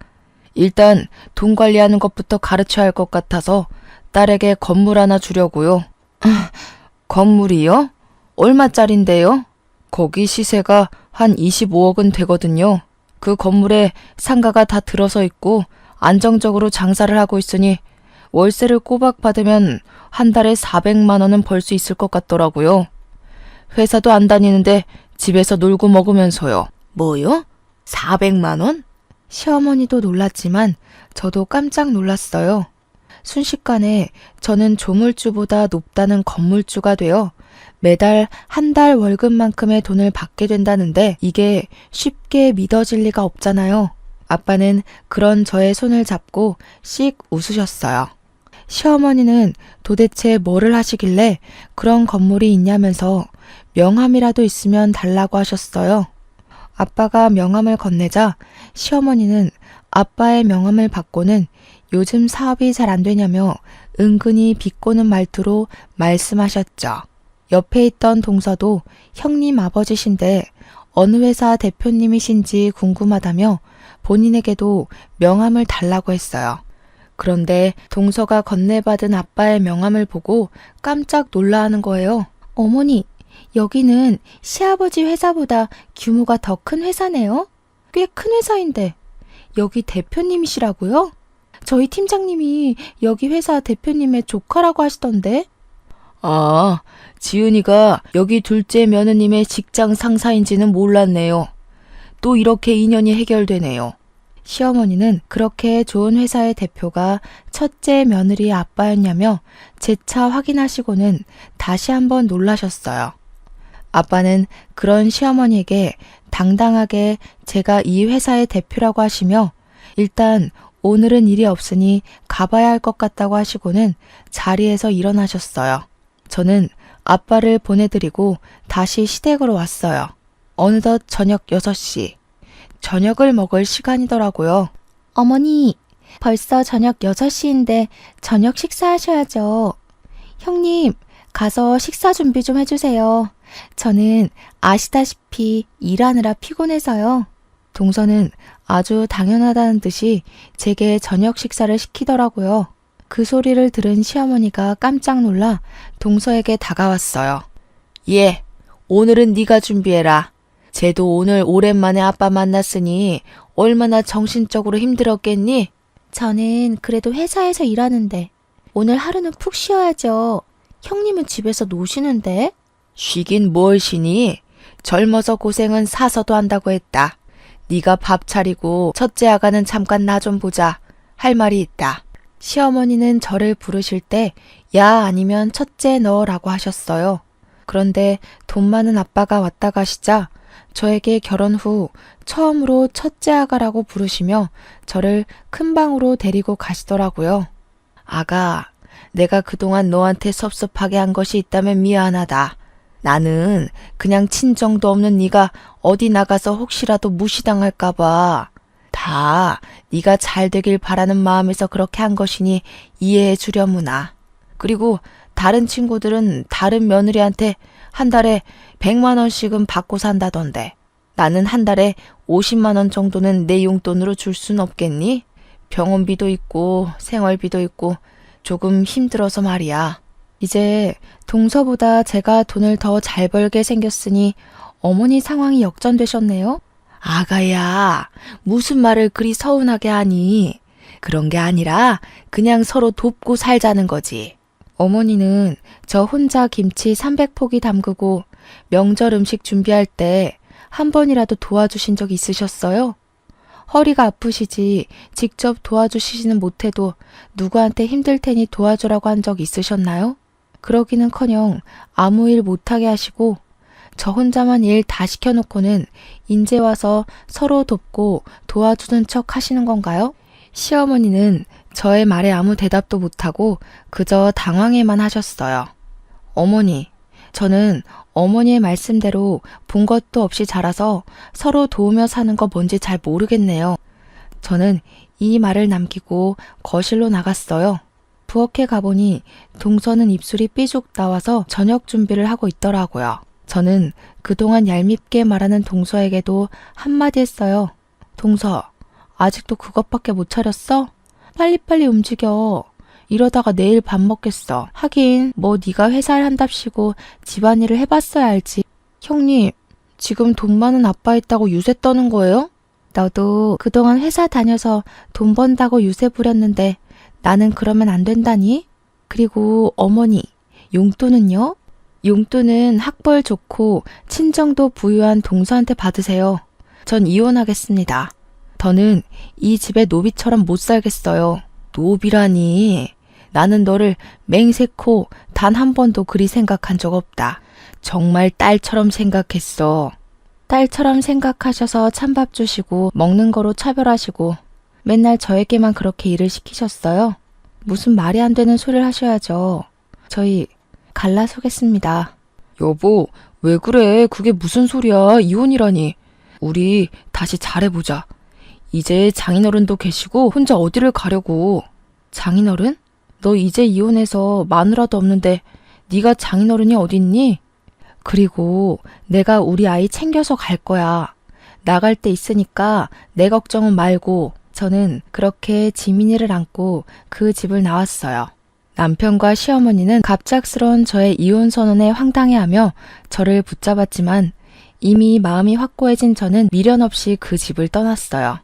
일단 돈 관리하는 것부터 가르쳐야 할 것 같아서 딸에게 건물 하나 주려고요. 건물이요? 얼마짜린데요? 거기 시세가 한 25억은 되거든요. 그 건물에 상가가 다 들어서 있고 안정적으로 장사를 하고 있으니 월세를 꼬박 받으면 한 달에 400만 원은 벌 수 있을 것 같더라고요. 회사도 안 다니는데 집에서 놀고 먹으면서요. 뭐요? 400만 원? 시어머니도 놀랐지만 저도 깜짝 놀랐어요. 순식간에 저는 조물주보다 높다는 건물주가 되어 매달 한 달 월급만큼의 돈을 받게 된다는데 이게 쉽게 믿어질 리가 없잖아요. 아빠는 그런 저의 손을 잡고 씩 웃으셨어요. 시어머니는 도대체 뭐를 하시길래 그런 건물이 있냐면서 명함이라도 있으면 달라고 하셨어요. 아빠가 명함을 건네자 시어머니는 아빠의 명함을 받고는 요즘 사업이 잘 안 되냐며 은근히 비꼬는 말투로 말씀하셨죠. 옆에 있던 동서도 형님 아버지신데 어느 회사 대표님이신지 궁금하다며 본인에게도 명함을 달라고 했어요. 그런데 동서가 건네받은 아빠의 명함을 보고 깜짝 놀라하는 거예요. 어머니, 여기는 시아버지 회사보다 규모가 더 큰 회사네요. 꽤 큰 회사인데 여기 대표님이시라고요? 저희 팀장님이 여기 회사 대표님의 조카라고 하시던데. 아, 지은이가 여기 둘째 며느님의 직장 상사인지는 몰랐네요. 또 이렇게 인연이 해결되네요. 시어머니는 그렇게 좋은 회사의 대표가 첫째 며느리 아빠였냐며 재차 확인하시고는 다시 한번 놀라셨어요. 아빠는 그런 시어머니에게 당당하게 제가 이 회사의 대표라고 하시며 일단 오늘은 일이 없으니 가봐야 할 것 같다고 하시고는 자리에서 일어나셨어요. 저는 아빠를 보내드리고 다시 시댁으로 왔어요. 어느덧 저녁 6시. 저녁을 먹을 시간이더라고요. 어머니, 벌써 저녁 6시인데 저녁 식사하셔야죠. 형님, 가서 식사 준비 좀 해주세요. 저는 아시다시피 일하느라 피곤해서요. 동서는 아주 당연하다는 듯이 제게 저녁 식사를 시키더라고요. 그 소리를 들은 시어머니가 깜짝 놀라 동서에게 다가왔어요. 예, 오늘은 네가 준비해라. 쟤도 오늘 오랜만에 아빠 만났으니 얼마나 정신적으로 힘들었겠니? 저는 그래도 회사에서 일하는데 오늘 하루는 푹 쉬어야죠. 형님은 집에서 노시는데? 쉬긴 뭘 쉬니? 젊어서 고생은 사서도 한다고 했다. 네가 밥 차리고 첫째 아가는 잠깐 나 좀 보자. 할 말이 있다. 시어머니는 저를 부르실 때 야 아니면 첫째 너라고 하셨어요. 그런데 돈 많은 아빠가 왔다 가시자 저에게 결혼 후 처음으로 첫째 아가라고 부르시며 저를 큰 방으로 데리고 가시더라고요. 아가, 내가 그동안 너한테 섭섭하게 한 것이 있다면 미안하다. 나는 그냥 친정도 없는 네가 어디 나가서 혹시라도 무시당할까 봐. 다 네가 잘 되길 바라는 마음에서 그렇게 한 것이니 이해해 주려무나. 그리고 다른 친구들은 다른 며느리한테 한 달에 100만 원씩은 받고 산다던데 나는 한 달에 50만 원 정도는 내 용돈으로 줄 순 없겠니? 병원비도 있고 생활비도 있고 조금 힘들어서 말이야. 이제 동서보다 제가 돈을 더 잘 벌게 생겼으니 어머니 상황이 역전되셨네요. 아가야, 무슨 말을 그리 서운하게 하니? 그런 게 아니라 그냥 서로 돕고 살자는 거지. 어머니는 저 혼자 김치 300포기 담그고 명절 음식 준비할 때 한 번이라도 도와주신 적 있으셨어요? 허리가 아프시지 직접 도와주시지는 못해도 누구한테 힘들 테니 도와주라고 한 적 있으셨나요? 그러기는커녕 아무 일 못하게 하시고 저 혼자만 일 다 시켜놓고는 인제 와서 서로 돕고 도와주는 척 하시는 건가요? 시어머니는 저의 말에 아무 대답도 못하고 그저 당황해만 하셨어요. 어머니, 저는 어머니의 말씀대로 본 것도 없이 자라서 서로 도우며 사는 거 뭔지 잘 모르겠네요. 저는 이 말을 남기고 거실로 나갔어요. 부엌에 가보니 동서는 입술이 삐죽 나와서 저녁 준비를 하고 있더라고요. 저는 그동안 얄밉게 말하는 동서에게도 한마디 했어요. 동서, 아직도 그것밖에 못 차렸어? 빨리빨리 움직여. 이러다가 내일 밥 먹겠어. 하긴 뭐 네가 회사를 한답시고 집안일을 해봤어야 알지. 형님, 지금 돈 많은 아빠 있다고 유세 떠는 거예요? 너도 그동안 회사 다녀서 돈 번다고 유세 부렸는데 나는 그러면 안 된다니? 그리고 어머니, 용돈은요? 용돈은 학벌 좋고 친정도 부유한 동서한테 받으세요. 전 이혼하겠습니다. 더는 이 집에 노비처럼 못 살겠어요. 노비라니. 나는 너를 맹세코 단 한 번도 그리 생각한 적 없다. 정말 딸처럼 생각했어. 딸처럼 생각하셔서 찬밥 주시고 먹는 거로 차별하시고 맨날 저에게만 그렇게 일을 시키셨어요. 무슨 말이 안 되는 소리를 하셔야죠. 저희 갈라서겠습니다. 여보, 왜 그래? 그게 무슨 소리야? 이혼이라니. 우리 다시 잘해보자. 이제 장인어른도 계시고 혼자 어디를 가려고. 장인어른? 너 이제 이혼해서 마누라도 없는데 네가 장인어른이 어딨니? 그리고 내가 우리 아이 챙겨서 갈 거야. 나갈 때 있으니까 내 걱정은 말고. 저는 그렇게 지민이를 안고 그 집을 나왔어요. 남편과 시어머니는 갑작스러운 저의 이혼 선언에 황당해하며 저를 붙잡았지만 이미 마음이 확고해진 저는 미련 없이 그 집을 떠났어요.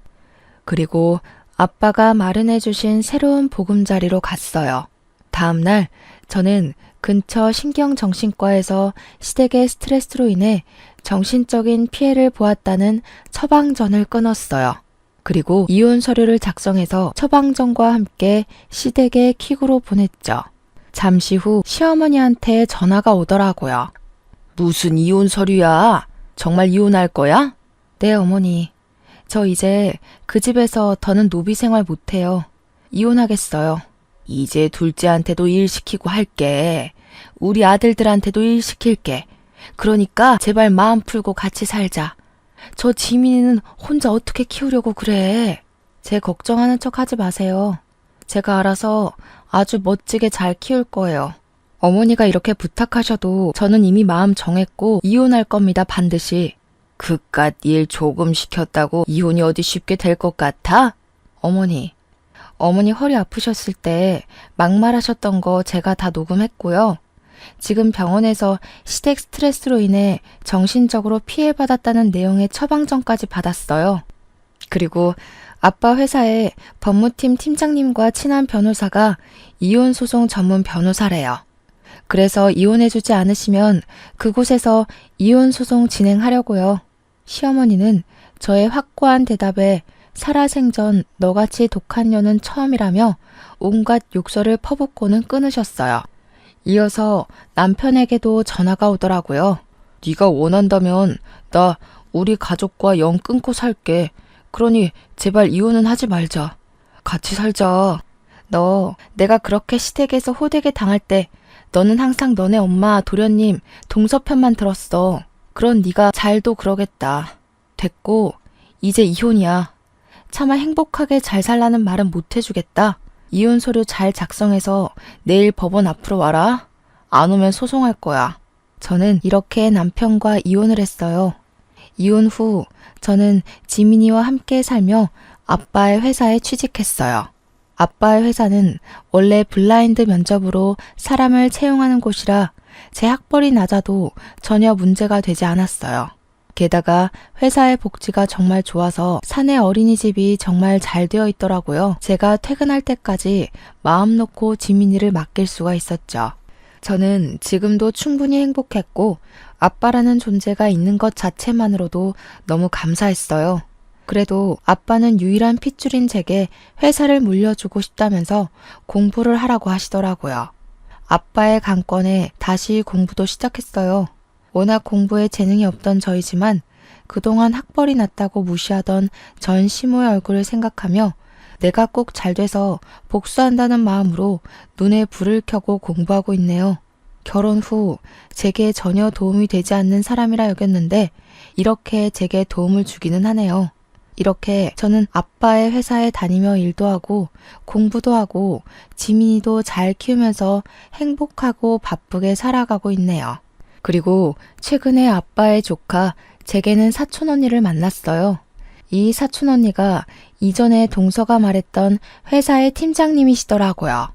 그리고 아빠가 마련해 주신 새로운 보금자리로 갔어요. 다음 날 저는 근처 신경정신과에서 시댁의 스트레스로 인해 정신적인 피해를 보았다는 처방전을 끊었어요. 그리고 이혼 서류를 작성해서 처방전과 함께 시댁에 퀵으로 보냈죠. 잠시 후 시어머니한테 전화가 오더라고요. 무슨 이혼 서류야? 정말 이혼할 거야? 네, 어머니. 저 이제 그 집에서 더는 노비 생활 못해요. 이혼하겠어요. 이제 둘째한테도 일 시키고 할게. 우리 아들들한테도 일 시킬게. 그러니까 제발 마음 풀고 같이 살자. 저 지민이는 혼자 어떻게 키우려고 그래. 제 걱정하는 척 하지 마세요. 제가 알아서 아주 멋지게 잘 키울 거예요. 어머니가 이렇게 부탁하셔도 저는 이미 마음 정했고 이혼할 겁니다, 반드시. 그깟 일 조금 시켰다고 이혼이 어디 쉽게 될 것 같아? 어머니 허리 아프셨을 때 막말하셨던 거 제가 다 녹음했고요. 지금 병원에서 시댁 스트레스로 인해 정신적으로 피해받았다는 내용의 처방전까지 받았어요. 그리고 아빠 회사의 법무팀 팀장님과 친한 변호사가 이혼소송 전문 변호사래요. 그래서 이혼해주지 않으시면 그곳에서 이혼소송 진행하려고요. 시어머니는 저의 확고한 대답에 살아생전 너같이 독한 년은 처음이라며 온갖 욕설을 퍼붓고는 끊으셨어요. 이어서 남편에게도 전화가 오더라고요. 네가 원한다면 나 우리 가족과 영 끊고 살게. 그러니 제발 이혼은 하지 말자. 같이 살자. 너 내가 그렇게 시댁에서 호되게 당할 때 너는 항상 너네 엄마 도련님 동서 편만 들었어. 그런 네가 잘도 그러겠다. 됐고 이제 이혼이야. 차마 행복하게 잘 살라는 말은 못 해주겠다. 이혼 서류 잘 작성해서 내일 법원 앞으로 와라. 안 오면 소송할 거야. 저는 이렇게 남편과 이혼을 했어요. 이혼 후 저는 지민이와 함께 살며 아빠의 회사에 취직했어요. 아빠의 회사는 원래 블라인드 면접으로 사람을 채용하는 곳이라 제 학벌이 낮아도 전혀 문제가 되지 않았어요. 게다가 회사의 복지가 정말 좋아서 사내 어린이집이 정말 잘 되어 있더라고요. 제가 퇴근할 때까지 마음 놓고 지민이를 맡길 수가 있었죠. 저는 지금도 충분히 행복했고 아빠라는 존재가 있는 것 자체만으로도 너무 감사했어요. 그래도 아빠는 유일한 핏줄인 제게 회사를 물려주고 싶다면서 공부를 하라고 하시더라고요. 아빠의 강권에 다시 공부도 시작했어요. 워낙 공부에 재능이 없던 저이지만 그동안 학벌이 낮다고 무시하던 전 시모의 얼굴을 생각하며 내가 꼭 잘 돼서 복수한다는 마음으로 눈에 불을 켜고 공부하고 있네요. 결혼 후 제게 전혀 도움이 되지 않는 사람이라 여겼는데 이렇게 제게 도움을 주기는 하네요. 이렇게 저는 아빠의 회사에 다니며 일도 하고 공부도 하고 지민이도 잘 키우면서 행복하고 바쁘게 살아가고 있네요. 그리고 최근에 아빠의 조카 제게는 사촌 언니를 만났어요. 이 사촌 언니가 이전에 동서가 말했던 회사의 팀장님이시더라고요.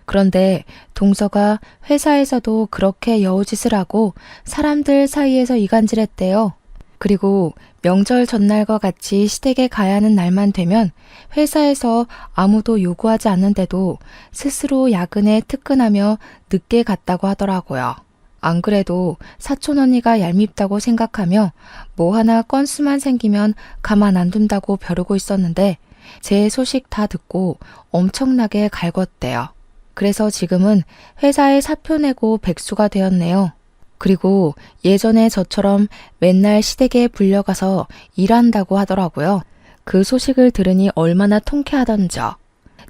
그런데 동서가 회사에서도 그렇게 여우짓을 하고 사람들 사이에서 이간질했대요. 그리고 명절 전날과 같이 시댁에 가야 하는 날만 되면 회사에서 아무도 요구하지 않는데도 스스로 야근에 특근하며 늦게 갔다고 하더라고요. 안 그래도 사촌 언니가 얄밉다고 생각하며 뭐 하나 건수만 생기면 가만 안 둔다고 벼르고 있었는데 제 소식 다 듣고 엄청나게 갈궜대요. 그래서 지금은 회사에 사표 내고 백수가 되었네요. 그리고 예전에 저처럼 맨날 시댁에 불려가서 일한다고 하더라고요. 그 소식을 들으니 얼마나 통쾌하던지요.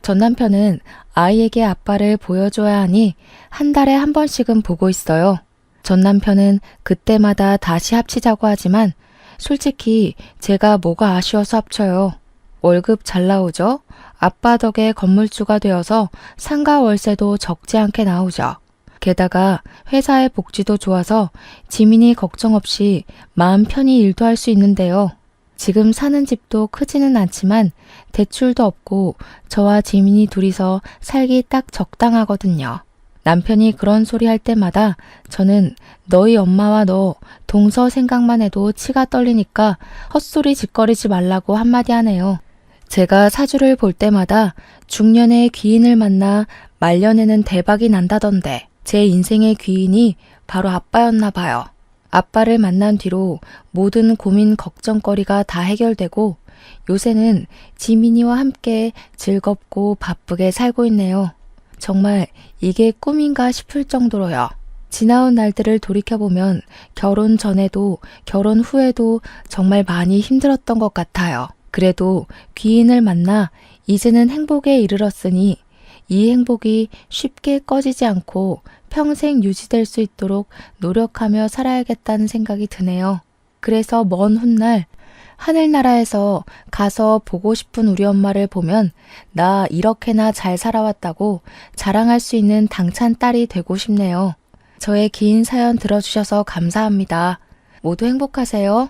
전 남편은 아이에게 아빠를 보여줘야 하니 한 달에 한 번씩은 보고 있어요. 전 남편은 그때마다 다시 합치자고 하지만 솔직히 제가 뭐가 아쉬워서 합쳐요. 월급 잘 나오죠? 아빠 덕에 건물주가 되어서 상가 월세도 적지 않게 나오죠. 게다가 회사의 복지도 좋아서 지민이 걱정 없이 마음 편히 일도 할 수 있는데요. 지금 사는 집도 크지는 않지만 대출도 없고 저와 지민이 둘이서 살기 딱 적당하거든요. 남편이 그런 소리 할 때마다 저는 너희 엄마와 너 동서 생각만 해도 치가 떨리니까 헛소리 짓거리지 말라고 한마디 하네요. 제가 사주를 볼 때마다 중년의 귀인을 만나 말년에는 대박이 난다던데 제 인생의 귀인이 바로 아빠였나 봐요. 아빠를 만난 뒤로 모든 고민 걱정거리가 다 해결되고 요새는 지민이와 함께 즐겁고 바쁘게 살고 있네요. 정말 이게 꿈인가 싶을 정도로요. 지나온 날들을 돌이켜보면 결혼 전에도 결혼 후에도 정말 많이 힘들었던 것 같아요. 그래도 귀인을 만나 이제는 행복에 이르렀으니 이 행복이 쉽게 꺼지지 않고 평생 유지될 수 있도록 노력하며 살아야겠다는 생각이 드네요. 그래서 먼 훗날 하늘나라에서 가서 보고 싶은 우리 엄마를 보면 나 이렇게나 잘 살아왔다고 자랑할 수 있는 당찬 딸이 되고 싶네요. 저의 긴 사연 들어주셔서 감사합니다. 모두 행복하세요.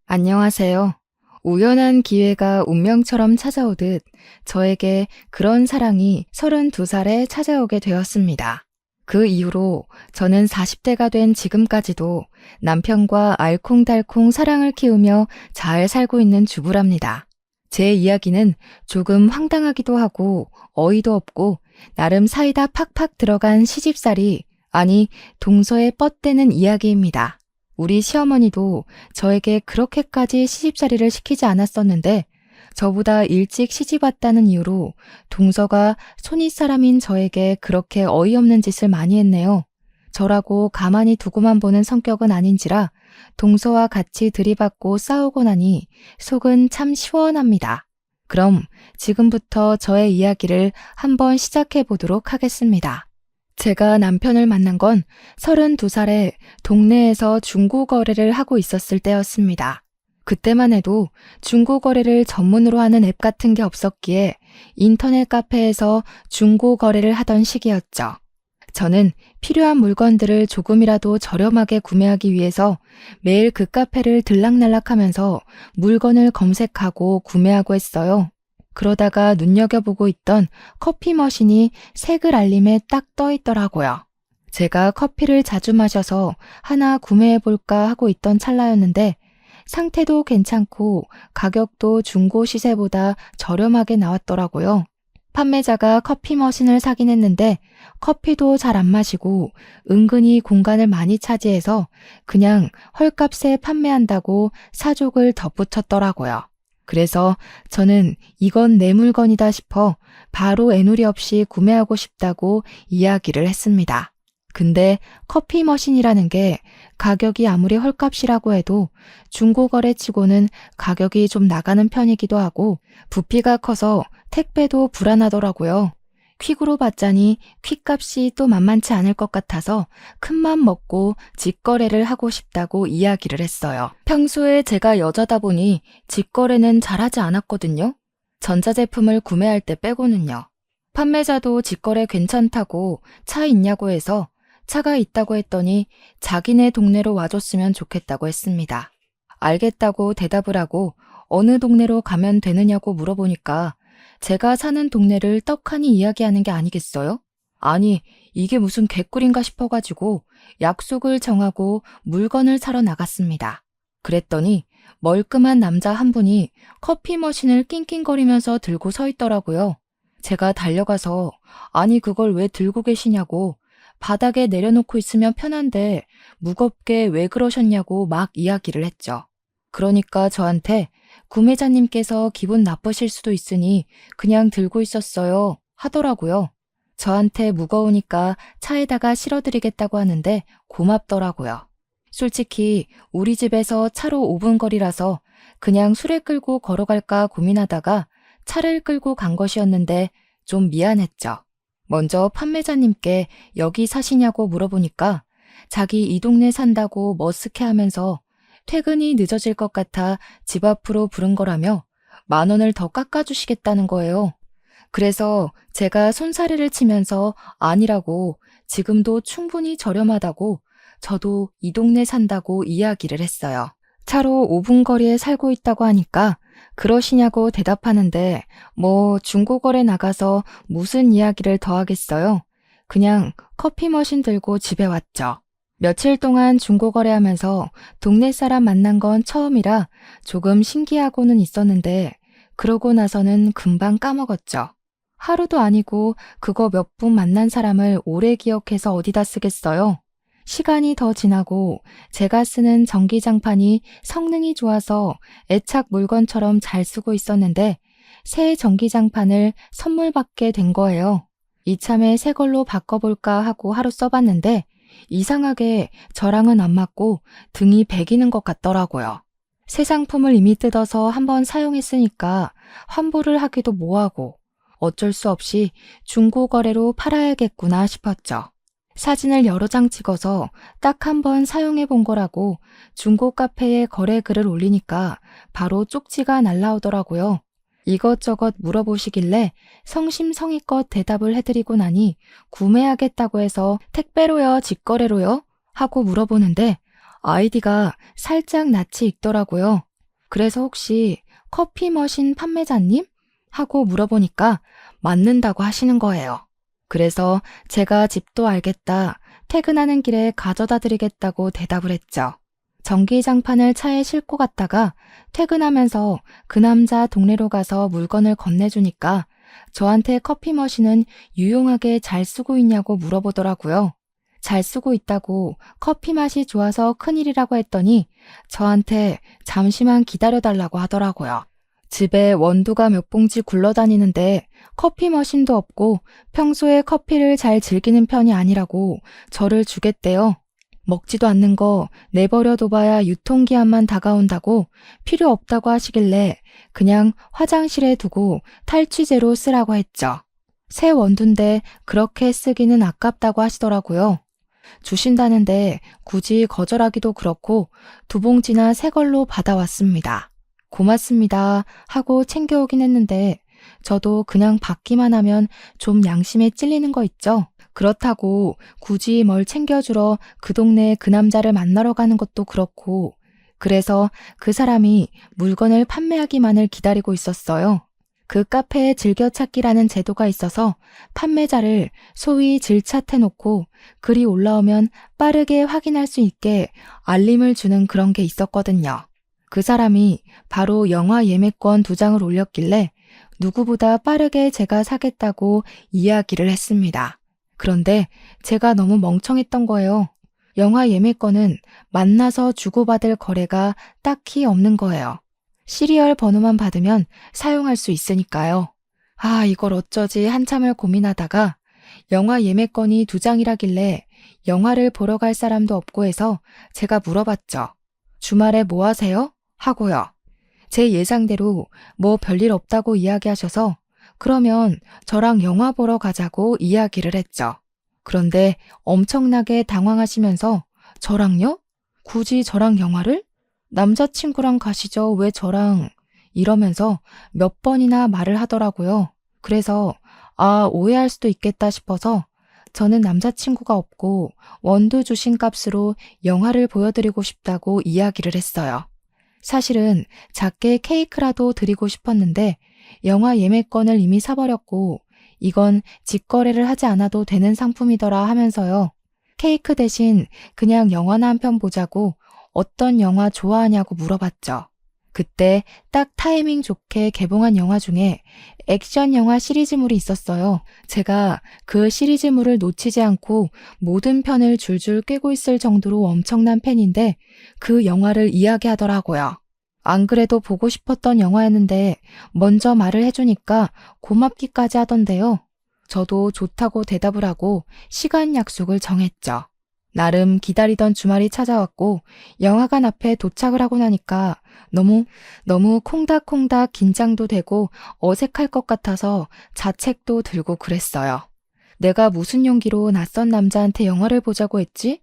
안녕하세요. 우연한 기회가 운명처럼 찾아오듯 저에게 그런 사랑이 32살에 찾아오게 되었습니다. 그 이후로 저는 40대가 된 지금까지도 남편과 알콩달콩 사랑을 키우며 잘 살고 있는 주부랍니다. 제 이야기는 조금 황당하기도 하고 어이도 없고 나름 사이다 팍팍 들어간 시집살이, 아니 동서에 뻗대는 이야기입니다. 우리 시어머니도 저에게 그렇게까지 시집살이를 시키지 않았었는데 저보다 일찍 시집 왔다는 이유로 동서가 손윗사람인 저에게 그렇게 어이없는 짓을 많이 했네요. 저라고 가만히 두고만 보는 성격은 아닌지라 동서와 같이 들이받고 싸우고 나니 속은 참 시원합니다. 그럼 지금부터 저의 이야기를 한번 시작해 보도록 하겠습니다. 제가 남편을 만난 건 32살에 동네에서 중고거래를 하고 있었을 때였습니다. 그때만 해도 중고거래를 전문으로 하는 앱 같은 게 없었기에 인터넷 카페에서 중고거래를 하던 시기였죠. 저는 필요한 물건들을 조금이라도 저렴하게 구매하기 위해서 매일 그 카페를 들락날락하면서 물건을 검색하고 구매하고 했어요. 그러다가 눈여겨보고 있던 커피 머신이 색을 알림에 딱 떠 있더라고요. 제가 커피를 자주 마셔서 하나 구매해볼까 하고 있던 찰나였는데 상태도 괜찮고 가격도 중고 시세보다 저렴하게 나왔더라고요. 판매자가 커피 머신을 사긴 했는데 커피도 잘 안 마시고 은근히 공간을 많이 차지해서 그냥 헐값에 판매한다고 사족을 덧붙였더라고요. 그래서 저는 이건 내 물건이다 싶어 바로 애누리 없이 구매하고 싶다고 이야기를 했습니다. 근데 커피 머신이라는 게 가격이 아무리 헐값이라고 해도 중고거래치고는 가격이 좀 나가는 편이기도 하고 부피가 커서 택배도 불안하더라고요. 퀵으로 받자니 퀵값이 또 만만치 않을 것 같아서 큰맘 먹고 직거래를 하고 싶다고 이야기를 했어요. 평소에 제가 여자다 보니 직거래는 잘하지 않았거든요. 전자제품을 구매할 때 빼고는요. 판매자도 직거래 괜찮다고 차 있냐고 해서 차가 있다고 했더니 자기네 동네로 와줬으면 좋겠다고 했습니다. 알겠다고 대답을 하고 어느 동네로 가면 되느냐고 물어보니까 제가 사는 동네를 떡하니 이야기하는 게 아니겠어요? 아니, 이게 무슨 개꿀인가 싶어가지고 약속을 정하고 물건을 사러 나갔습니다. 그랬더니 멀끔한 남자 한 분이 커피 머신을 낑낑거리면서 들고 서 있더라고요. 제가 달려가서 아니 그걸 왜 들고 계시냐고, 바닥에 내려놓고 있으면 편한데 무겁게 왜 그러셨냐고 막 이야기를 했죠. 그러니까 저한테 구매자님께서 기분 나쁘실 수도 있으니 그냥 들고 있었어요 하더라고요. 저한테 무거우니까 차에다가 실어드리겠다고 하는데 고맙더라고요. 솔직히 우리 집에서 차로 5분 거리라서 그냥 수레 끌고 걸어갈까 고민하다가 차를 끌고 간 것이었는데 좀 미안했죠. 먼저 판매자님께 여기 사시냐고 물어보니까 자기 이 동네 산다고 머쓱해하면서 퇴근이 늦어질 것 같아 집 앞으로 부른 거라며 10,000원을 더 깎아주시겠다는 거예요. 그래서 제가 손사래를 치면서 아니라고, 지금도 충분히 저렴하다고, 저도 이 동네 산다고 이야기를 했어요. 차로 5분 거리에 살고 있다고 하니까 그러시냐고 대답하는데 뭐 중고거래 나가서 무슨 이야기를 더 하겠어요. 그냥 커피 머신 들고 집에 왔죠. 며칠 동안 중고거래하면서 동네 사람 만난 건 처음이라 조금 신기하고는 있었는데 그러고 나서는 금방 까먹었죠. 하루도 아니고 그거 몇 분 만난 사람을 오래 기억해서 어디다 쓰겠어요? 시간이 더 지나고 제가 쓰는 전기장판이 성능이 좋아서 애착 물건처럼 잘 쓰고 있었는데 새 전기장판을 선물 받게 된 거예요. 이참에 새 걸로 바꿔볼까 하고 하루 써봤는데 이상하게 저랑은 안 맞고 등이 배기는 것 같더라고요. 새 상품을 이미 뜯어서 한번 사용했으니까 환불을 하기도 뭐하고 어쩔 수 없이 중고거래로 팔아야겠구나 싶었죠. 사진을 여러 장 찍어서 딱 한 번 사용해 본 거라고 중고 카페에 거래 글을 올리니까 바로 쪽지가 날라오더라고요. 이것저것 물어보시길래 성심성의껏 대답을 해드리고 나니 구매하겠다고 해서 택배로요, 직거래로요? 하고 물어보는데 아이디가 살짝 낯이 익더라고요. 그래서 혹시 커피 머신 판매자님? 하고 물어보니까 맞는다고 하시는 거예요. 그래서 제가 집도 알겠다, 퇴근하는 길에 가져다 드리겠다고 대답을 했죠. 전기장판을 차에 싣고 갔다가 퇴근하면서 그 남자 동네로 가서 물건을 건네주니까 저한테 커피 머신은 유용하게 잘 쓰고 있냐고 물어보더라고요. 잘 쓰고 있다고 커피 맛이 좋아서 큰일이라고 했더니 저한테 잠시만 기다려달라고 하더라고요. 집에 원두가 몇 봉지 굴러다니는데 커피 머신도 없고 평소에 커피를 잘 즐기는 편이 아니라고 저를 주겠대요. 먹지도 않는 거 내버려둬봐야 유통기한만 다가온다고 필요 없다고 하시길래 그냥 화장실에 두고 탈취제로 쓰라고 했죠. 새 원두인데 그렇게 쓰기는 아깝다고 하시더라고요. 주신다는데 굳이 거절하기도 그렇고 2봉지나 새 걸로 받아왔습니다. 고맙습니다 하고 챙겨오긴 했는데 저도 그냥 받기만 하면 좀 양심에 찔리는 거 있죠. 그렇다고 굳이 뭘 챙겨주러 그 동네에 그 남자를 만나러 가는 것도 그렇고 그래서 그 사람이 물건을 판매하기만을 기다리고 있었어요. 그 카페에 즐겨찾기라는 제도가 있어서 판매자를 소위 질차해놓고 글이 올라오면 빠르게 확인할 수 있게 알림을 주는 그런 게 있었거든요. 그 사람이 바로 영화 예매권 2장을 올렸길래 누구보다 빠르게 제가 사겠다고 이야기를 했습니다. 그런데 제가 너무 멍청했던 거예요. 영화 예매권은 만나서 주고받을 거래가 딱히 없는 거예요. 시리얼 번호만 받으면 사용할 수 있으니까요. 아, 이걸 어쩌지 한참을 고민하다가 영화 예매권이 2장이라길래 영화를 보러 갈 사람도 없고 해서 제가 물어봤죠. 주말에 뭐 하세요? 하고요. 제 예상대로 뭐 별일 없다고 이야기하셔서 그러면 저랑 영화 보러 가자고 이야기를 했죠. 그런데 엄청나게 당황하시면서 저랑요? 굳이 저랑 영화를? 남자친구랑 가시죠. 왜 저랑? 이러면서 몇 번이나 말을 하더라고요. 그래서 오해할 수도 있겠다 싶어서 저는 남자친구가 없고 원두 주신 값으로 영화를 보여드리고 싶다고 이야기를 했어요. 사실은 작게 케이크라도 드리고 싶었는데 영화 예매권을 이미 사버렸고 이건 직거래를 하지 않아도 되는 상품이더라 하면서요. 케이크 대신 그냥 영화나 한 편 보자고 어떤 영화 좋아하냐고 물어봤죠. 그때 딱 타이밍 좋게 개봉한 영화 중에 액션 영화 시리즈물이 있었어요. 제가 그 시리즈물을 놓치지 않고 모든 편을 줄줄 꿰고 있을 정도로 엄청난 팬인데 그 영화를 이야기하더라고요. 안 그래도 보고 싶었던 영화였는데 먼저 말을 해주니까 고맙기까지 하던데요. 저도 좋다고 대답을 하고 시간 약속을 정했죠. 나름 기다리던 주말이 찾아왔고 영화관 앞에 도착을 하고 나니까 너무 콩닥콩닥 긴장도 되고 어색할 것 같아서 자책도 들고 그랬어요. 내가 무슨 용기로 낯선 남자한테 영화를 보자고 했지?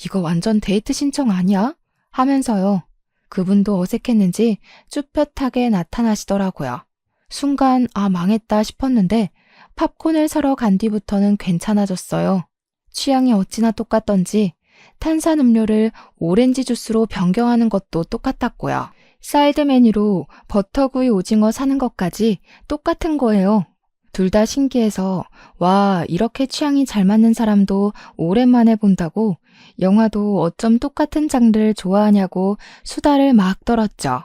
이거 완전 데이트 신청 아니야? 하면서요. 그분도 어색했는지 쭈뼛하게 나타나시더라고요. 순간 망했다 싶었는데 팝콘을 사러 간 뒤부터는 괜찮아졌어요. 취향이 어찌나 똑같던지 탄산음료를 오렌지 주스로 변경하는 것도 똑같았고요. 사이드 메뉴로 버터구이 오징어 사는 것까지 똑같은 거예요. 둘 다 신기해서 와, 이렇게 취향이 잘 맞는 사람도 오랜만에 본다고 영화도 어쩜 똑같은 장르를 좋아하냐고 수다를 막 떨었죠.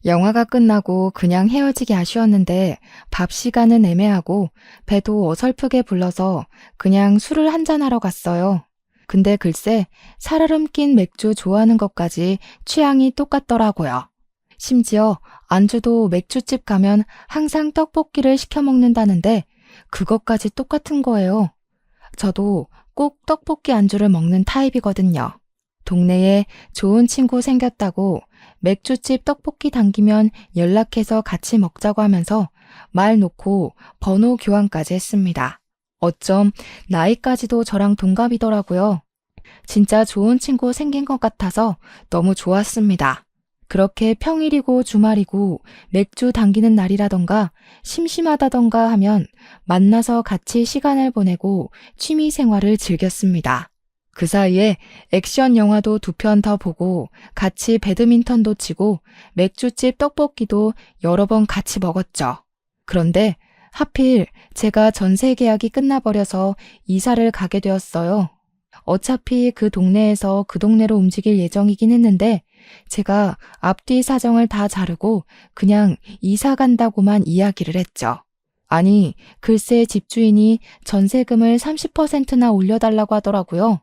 영화가 끝나고 그냥 헤어지기 아쉬웠는데 밥 시간은 애매하고 배도 어설프게 불러서 그냥 술을 한잔하러 갔어요. 근데 글쎄 살얼음 낀 맥주 좋아하는 것까지 취향이 똑같더라고요. 심지어 안주도 맥주집 가면 항상 떡볶이를 시켜 먹는다는데 그것까지 똑같은 거예요. 저도 꼭 떡볶이 안주를 먹는 타입이거든요. 동네에 좋은 친구 생겼다고 맥주집 떡볶이 당기면 연락해서 같이 먹자고 하면서 말 놓고 번호 교환까지 했습니다. 어쩜 나이까지도 저랑 동갑이더라고요. 진짜 좋은 친구 생긴 것 같아서 너무 좋았습니다. 그렇게 평일이고 주말이고 맥주 당기는 날이라던가 심심하다던가 하면 만나서 같이 시간을 보내고 취미 생활을 즐겼습니다. 그 사이에 액션 영화도 2편 더 보고 같이 배드민턴도 치고 맥주집 떡볶이도 여러 번 같이 먹었죠. 그런데 하필 제가 전세 계약이 끝나버려서 이사를 가게 되었어요. 어차피 그 동네에서 그 동네로 움직일 예정이긴 했는데 제가 앞뒤 사정을 다 자르고 그냥 이사 간다고만 이야기를 했죠. 아니, 글쎄 집주인이 전세금을 30%나 올려달라고 하더라고요.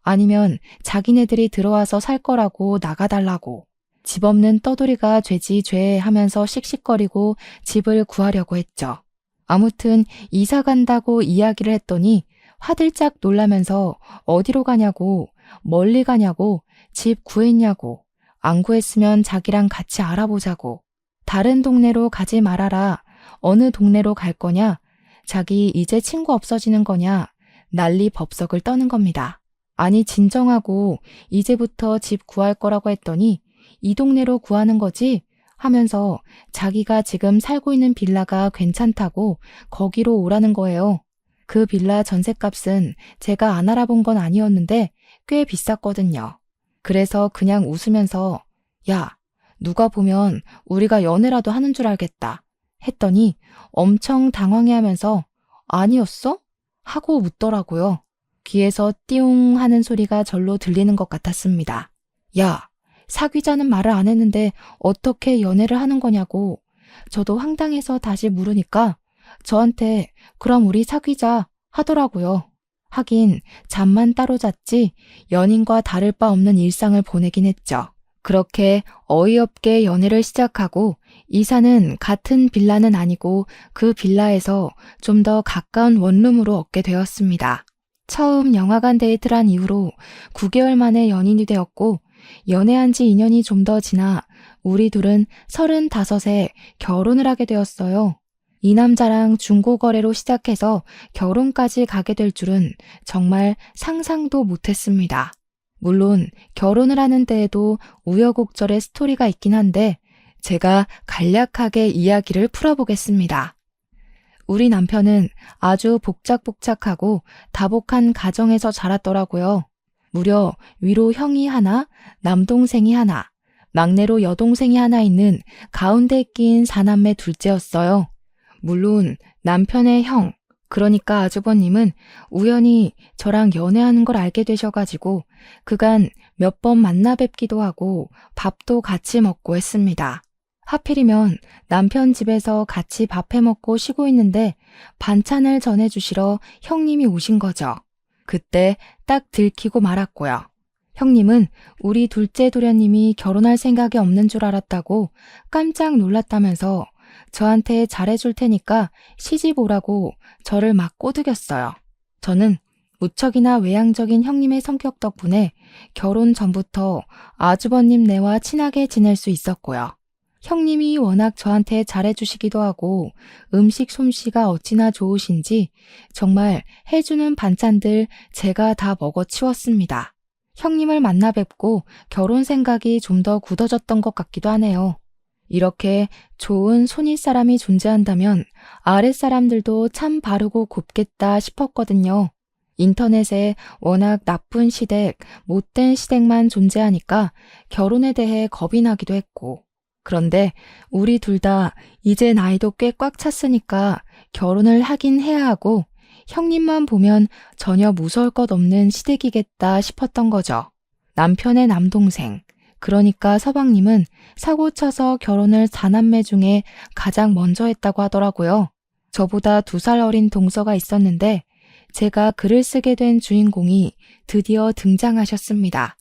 아니면 자기네들이 들어와서 살 거라고 나가달라고. 집 없는 떠돌이가 죄지 죄 하면서 씩씩거리고 집을 구하려고 했죠. 아무튼 이사 간다고 이야기를 했더니 화들짝 놀라면서 어디로 가냐고, 멀리 가냐고, 집 구했냐고, 안 구했으면 자기랑 같이 알아보자고, 다른 동네로 가지 말아라, 어느 동네로 갈 거냐, 자기 이제 친구 없어지는 거냐, 난리 법석을 떠는 겁니다. 아니 진정하고 이제부터 집 구할 거라고 했더니 이 동네로 구하는 거지? 하면서 자기가 지금 살고 있는 빌라가 괜찮다고 거기로 오라는 거예요. 그 빌라 전셋값은 제가 안 알아본 건 아니었는데 꽤 비쌌거든요. 그래서 그냥 웃으면서 야, 누가 보면 우리가 연애라도 하는 줄 알겠다 했더니 엄청 당황해하면서 아니었어? 하고 묻더라고요. 귀에서 띠용 하는 소리가 절로 들리는 것 같았습니다. 야, 사귀자는 말을 안 했는데 어떻게 연애를 하는 거냐고. 저도 황당해서 다시 물으니까 저한테 그럼 우리 사귀자 하더라고요. 하긴 잠만 따로 잤지 연인과 다를 바 없는 일상을 보내긴 했죠. 그렇게 어이없게 연애를 시작하고 이사는 같은 빌라는 아니고 그 빌라에서 좀 더 가까운 원룸으로 얻게 되었습니다. 처음 영화관 데이트를 한 이후로 9개월 만에 연인이 되었고 연애한 지 2년이 좀 더 지나 우리 둘은 35에 결혼을 하게 되었어요. 이 남자랑 중고거래로 시작해서 결혼까지 가게 될 줄은 정말 상상도 못했습니다. 물론 결혼을 하는 데에도 우여곡절의 스토리가 있긴 한데 제가 간략하게 이야기를 풀어보겠습니다. 우리 남편은 아주 복작복작하고 다복한 가정에서 자랐더라고요. 무려 위로 형이 하나, 남동생이 하나, 막내로 여동생이 하나 있는 가운데 낀 4남매 둘째였어요. 물론 남편의 형, 그러니까 아주버님은 우연히 저랑 연애하는 걸 알게 되셔가지고 그간 몇 번 만나 뵙기도 하고 밥도 같이 먹고 했습니다. 하필이면 남편 집에서 같이 밥해 먹고 쉬고 있는데 반찬을 전해주시러 형님이 오신 거죠. 그때 딱 들키고 말았고요. 형님은 우리 둘째 도련님이 결혼할 생각이 없는 줄 알았다고 깜짝 놀랐다면서 저한테 잘해줄 테니까 시집 오라고 저를 막 꼬드겼어요. 저는 무척이나 외향적인 형님의 성격 덕분에 결혼 전부터 아주버님네와 친하게 지낼 수 있었고요. 형님이 워낙 저한테 잘해주시기도 하고 음식 솜씨가 어찌나 좋으신지 정말 해주는 반찬들 제가 다 먹어치웠습니다. 형님을 만나 뵙고 결혼 생각이 좀 더 굳어졌던 것 같기도 하네요. 이렇게 좋은 손윗사람이 존재한다면 아랫사람들도 참 바르고 곱겠다 싶었거든요. 인터넷에 워낙 나쁜 시댁, 못된 시댁만 존재하니까 결혼에 대해 겁이 나기도 했고 그런데 우리 둘 다 이제 나이도 꽤 꽉 찼으니까 결혼을 하긴 해야 하고 형님만 보면 전혀 무서울 것 없는 시댁이겠다 싶었던 거죠. 남편의 남동생, 그러니까 서방님은 사고 쳐서 결혼을 4남매 중에 가장 먼저 했다고 하더라고요. 저보다 2살 어린 동서가 있었는데 제가 글을 쓰게 된 주인공이 드디어 등장하셨습니다.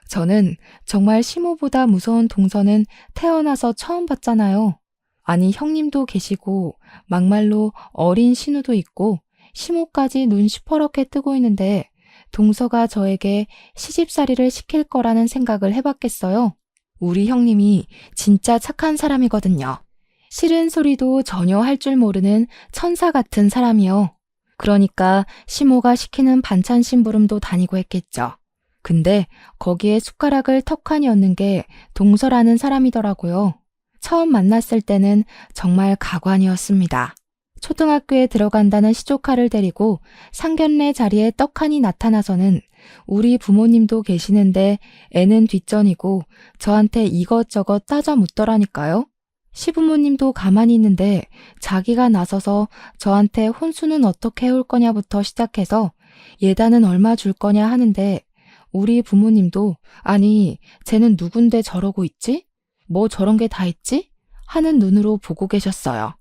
저는 정말 시모보다 무서운 동서는 태어나서 처음 봤잖아요. 아니, 형님도 계시고 막말로 어린 신우도 있고 시모까지 눈 시퍼렇게 뜨고 있는데 동서가 저에게 시집살이를 시킬 거라는 생각을 해봤겠어요? 우리 형님이 진짜 착한 사람이거든요. 싫은 소리도 전혀 할 줄 모르는 천사 같은 사람이요. 그러니까 시모가 시키는 반찬 심부름도 다니고 했겠죠. 근데 거기에 숟가락을 턱하니 얹는 게 동서라는 사람이더라고요. 처음 만났을 때는 정말 가관이었습니다. 초등학교에 들어간다는 시조카를 데리고 상견례 자리에 떡하니 나타나서는 우리 부모님도 계시는데 애는 뒷전이고 저한테 이것저것 따져 묻더라니까요. 시부모님도 가만히 있는데 자기가 나서서 저한테 혼수는 어떻게 해올 거냐부터 시작해서 예단은 얼마 줄 거냐 하는데 우리 부모님도 아니 쟤는 누군데 저러고 있지? 뭐 저런 게 다 있지? 하는 눈으로 보고 계셨어요.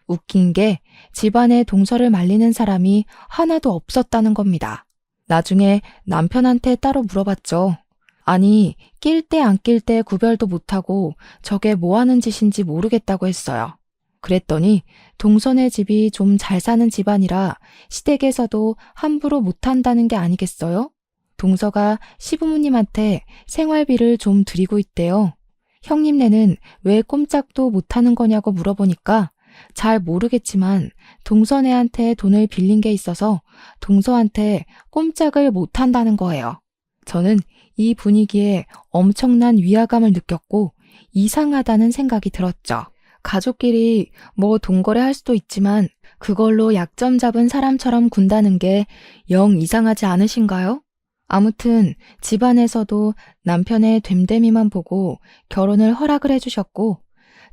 웃긴 게 집안에 동서를 말리는 사람이 하나도 없었다는 겁니다. 나중에 남편한테 따로 물어봤죠. 아니, 낄 때 안 낄 때 구별도 못하고 저게 뭐 하는 짓인지 모르겠다고 했어요. 그랬더니 동서네 집이 좀 잘 사는 집안이라 시댁에서도 함부로 못한다는 게 아니겠어요? 동서가 시부모님한테 생활비를 좀 드리고 있대요. 형님네는 왜 꼼짝도 못하는 거냐고 물어보니까 잘 모르겠지만 동서네한테 돈을 빌린 게 있어서 동서한테 꼼짝을 못한다는 거예요. 저는 이 분위기에 엄청난 위화감을 느꼈고 이상하다는 생각이 들었죠. 가족끼리 뭐 동거래할 수도 있지만 그걸로 약점 잡은 사람처럼 군다는 게 영 이상하지 않으신가요? 아무튼 집안에서도 남편의 됨됨이만 보고 결혼을 허락을 해주셨고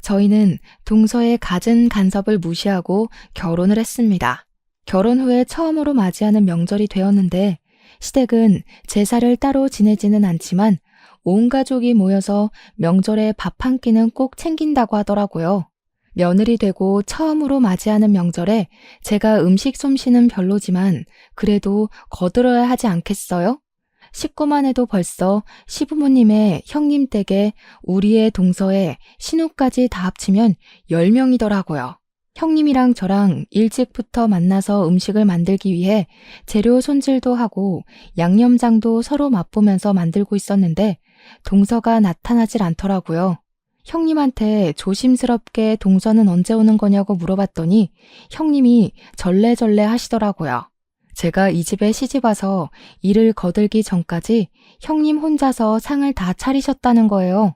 저희는 동서의 갖은 간섭을 무시하고 결혼을 했습니다. 결혼 후에 처음으로 맞이하는 명절이 되었는데 시댁은 제사를 따로 지내지는 않지만 온 가족이 모여서 명절에 밥 한 끼는 꼭 챙긴다고 하더라고요. 며느리 되고 처음으로 맞이하는 명절에 제가 음식 솜씨는 별로지만 그래도 거들어야 하지 않겠어요? 식구만 해도 벌써 시부모님의 형님 댁에 우리의 동서에 신우까지 다 합치면 10명이더라고요. 형님이랑 저랑 일찍부터 만나서 음식을 만들기 위해 재료 손질도 하고 양념장도 서로 맛보면서 만들고 있었는데 동서가 나타나질 않더라고요. 형님한테 조심스럽게 동서는 언제 오는 거냐고 물어봤더니 형님이 절레절레 하시더라고요. 제가 이 집에 시집와서 일을 거들기 전까지 형님 혼자서 상을 다 차리셨다는 거예요.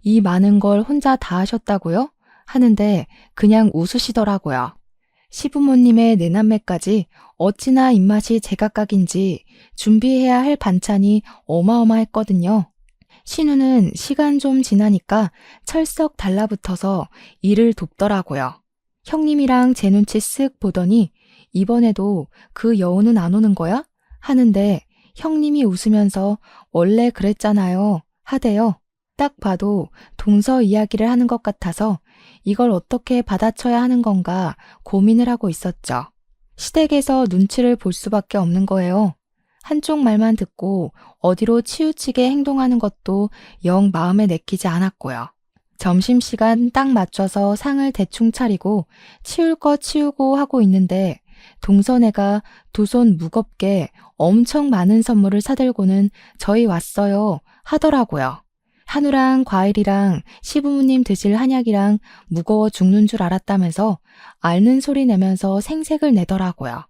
이 많은 걸 혼자 다 하셨다고요? 하는데 그냥 웃으시더라고요. 시부모님의 내남매까지 어찌나 입맛이 제각각인지 준비해야 할 반찬이 어마어마했거든요. 신우는 시간 좀 지나니까 철썩 달라붙어서 일을 돕더라고요. 형님이랑 제 눈치 쓱 보더니 이번에도 그 여우는 안 오는 거야? 하는데 형님이 웃으면서 원래 그랬잖아요. 하대요. 딱 봐도 동서 이야기를 하는 것 같아서 이걸 어떻게 받아쳐야 하는 건가 고민을 하고 있었죠. 시댁에서 눈치를 볼 수밖에 없는 거예요. 한쪽 말만 듣고 어디로 치우치게 행동하는 것도 영 마음에 내키지 않았고요. 점심시간 딱 맞춰서 상을 대충 차리고 치울 거 치우고 하고 있는데 동서네가 2손 무겁게 엄청 많은 선물을 사들고는 저희 왔어요 하더라고요. 한우랑 과일이랑 시부모님 드실 한약이랑 무거워 죽는 줄 알았다면서 앓는 소리 내면서 생색을 내더라고요.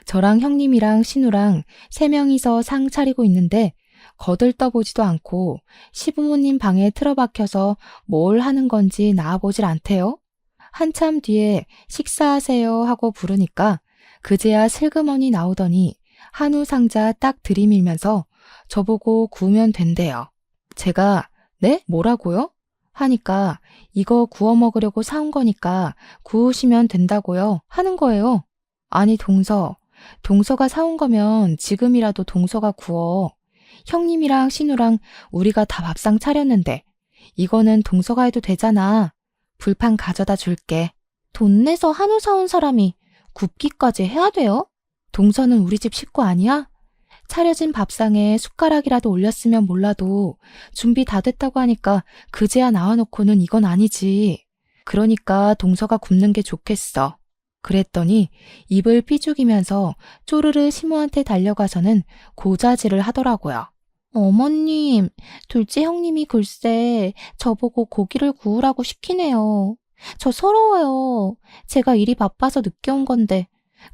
저랑 형님이랑 신우랑 3명이서 상 차리고 있는데 거들떠보지도 않고 시부모님 방에 틀어박혀서 뭘 하는 건지 나와보질 않대요. 한참 뒤에 식사하세요 하고 부르니까 그제야 슬그머니 나오더니 한우 상자 딱 들이밀면서 저보고 구우면 된대요. 제가 네? 뭐라고요? 하니까 이거 구워 먹으려고 사온 거니까 구우시면 된다고요 하는 거예요. 아니 동서가 사온 거면 지금이라도 동서가 구워. 형님이랑 신우랑 우리가 다 밥상 차렸는데 이거는 동서가 해도 되잖아. 불판 가져다 줄게. 돈 내서 한우 사온 사람이 굽기까지 해야 돼요? 동서는 우리 집 식구 아니야? 차려진 밥상에 숟가락이라도 올렸으면 몰라도 준비 다 됐다고 하니까 그제야 나와놓고는 이건 아니지. 그러니까 동서가 굽는 게 좋겠어. 그랬더니 입을 삐죽이면서 쪼르르 시모한테 달려가서는 고자질을 하더라고요. 어머님, 둘째 형님이 글쎄 저보고 고기를 구우라고 시키네요. 저 서러워요. 제가 일이 바빠서 늦게 온 건데,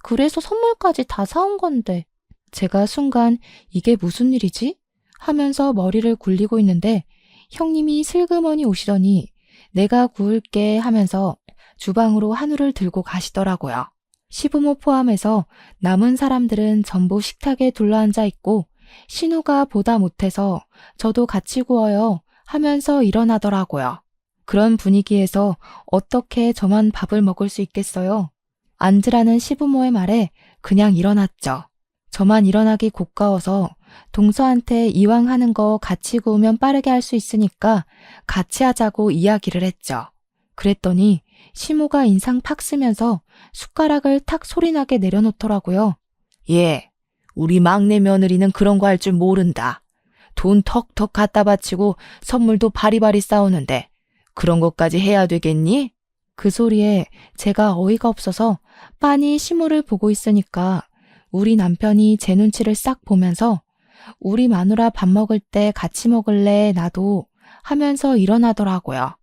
그래서 선물까지 다 사온 건데. 제가 순간 이게 무슨 일이지? 하면서 머리를 굴리고 있는데 형님이 슬그머니 오시더니 내가 구울게 하면서 주방으로 한우를 들고 가시더라고요. 시부모 포함해서 남은 사람들은 전부 식탁에 둘러앉아 있고 신우가 보다 못해서 저도 같이 구워요 하면서 일어나더라고요. 그런 분위기에서 어떻게 저만 밥을 먹을 수 있겠어요? 앉으라는 시부모의 말에 그냥 일어났죠. 저만 일어나기 고가워서 동서한테 이왕 하는 거 같이 구우면 빠르게 할 수 있으니까 같이 하자고 이야기를 했죠. 그랬더니 시모가 인상 팍 쓰면서 숟가락을 탁 소리나게 내려놓더라고요. 예, 우리 막내 며느리는 그런 거 할 줄 모른다. 돈 턱턱 갖다 바치고 선물도 바리바리 싸우는데 그런 것까지 해야 되겠니? 그 소리에 제가 어이가 없어서 빤히 시모를 보고 있으니까 우리 남편이 제 눈치를 싹 보면서 우리 마누라 밥 먹을 때 같이 먹을래 나도 하면서 일어나더라고요.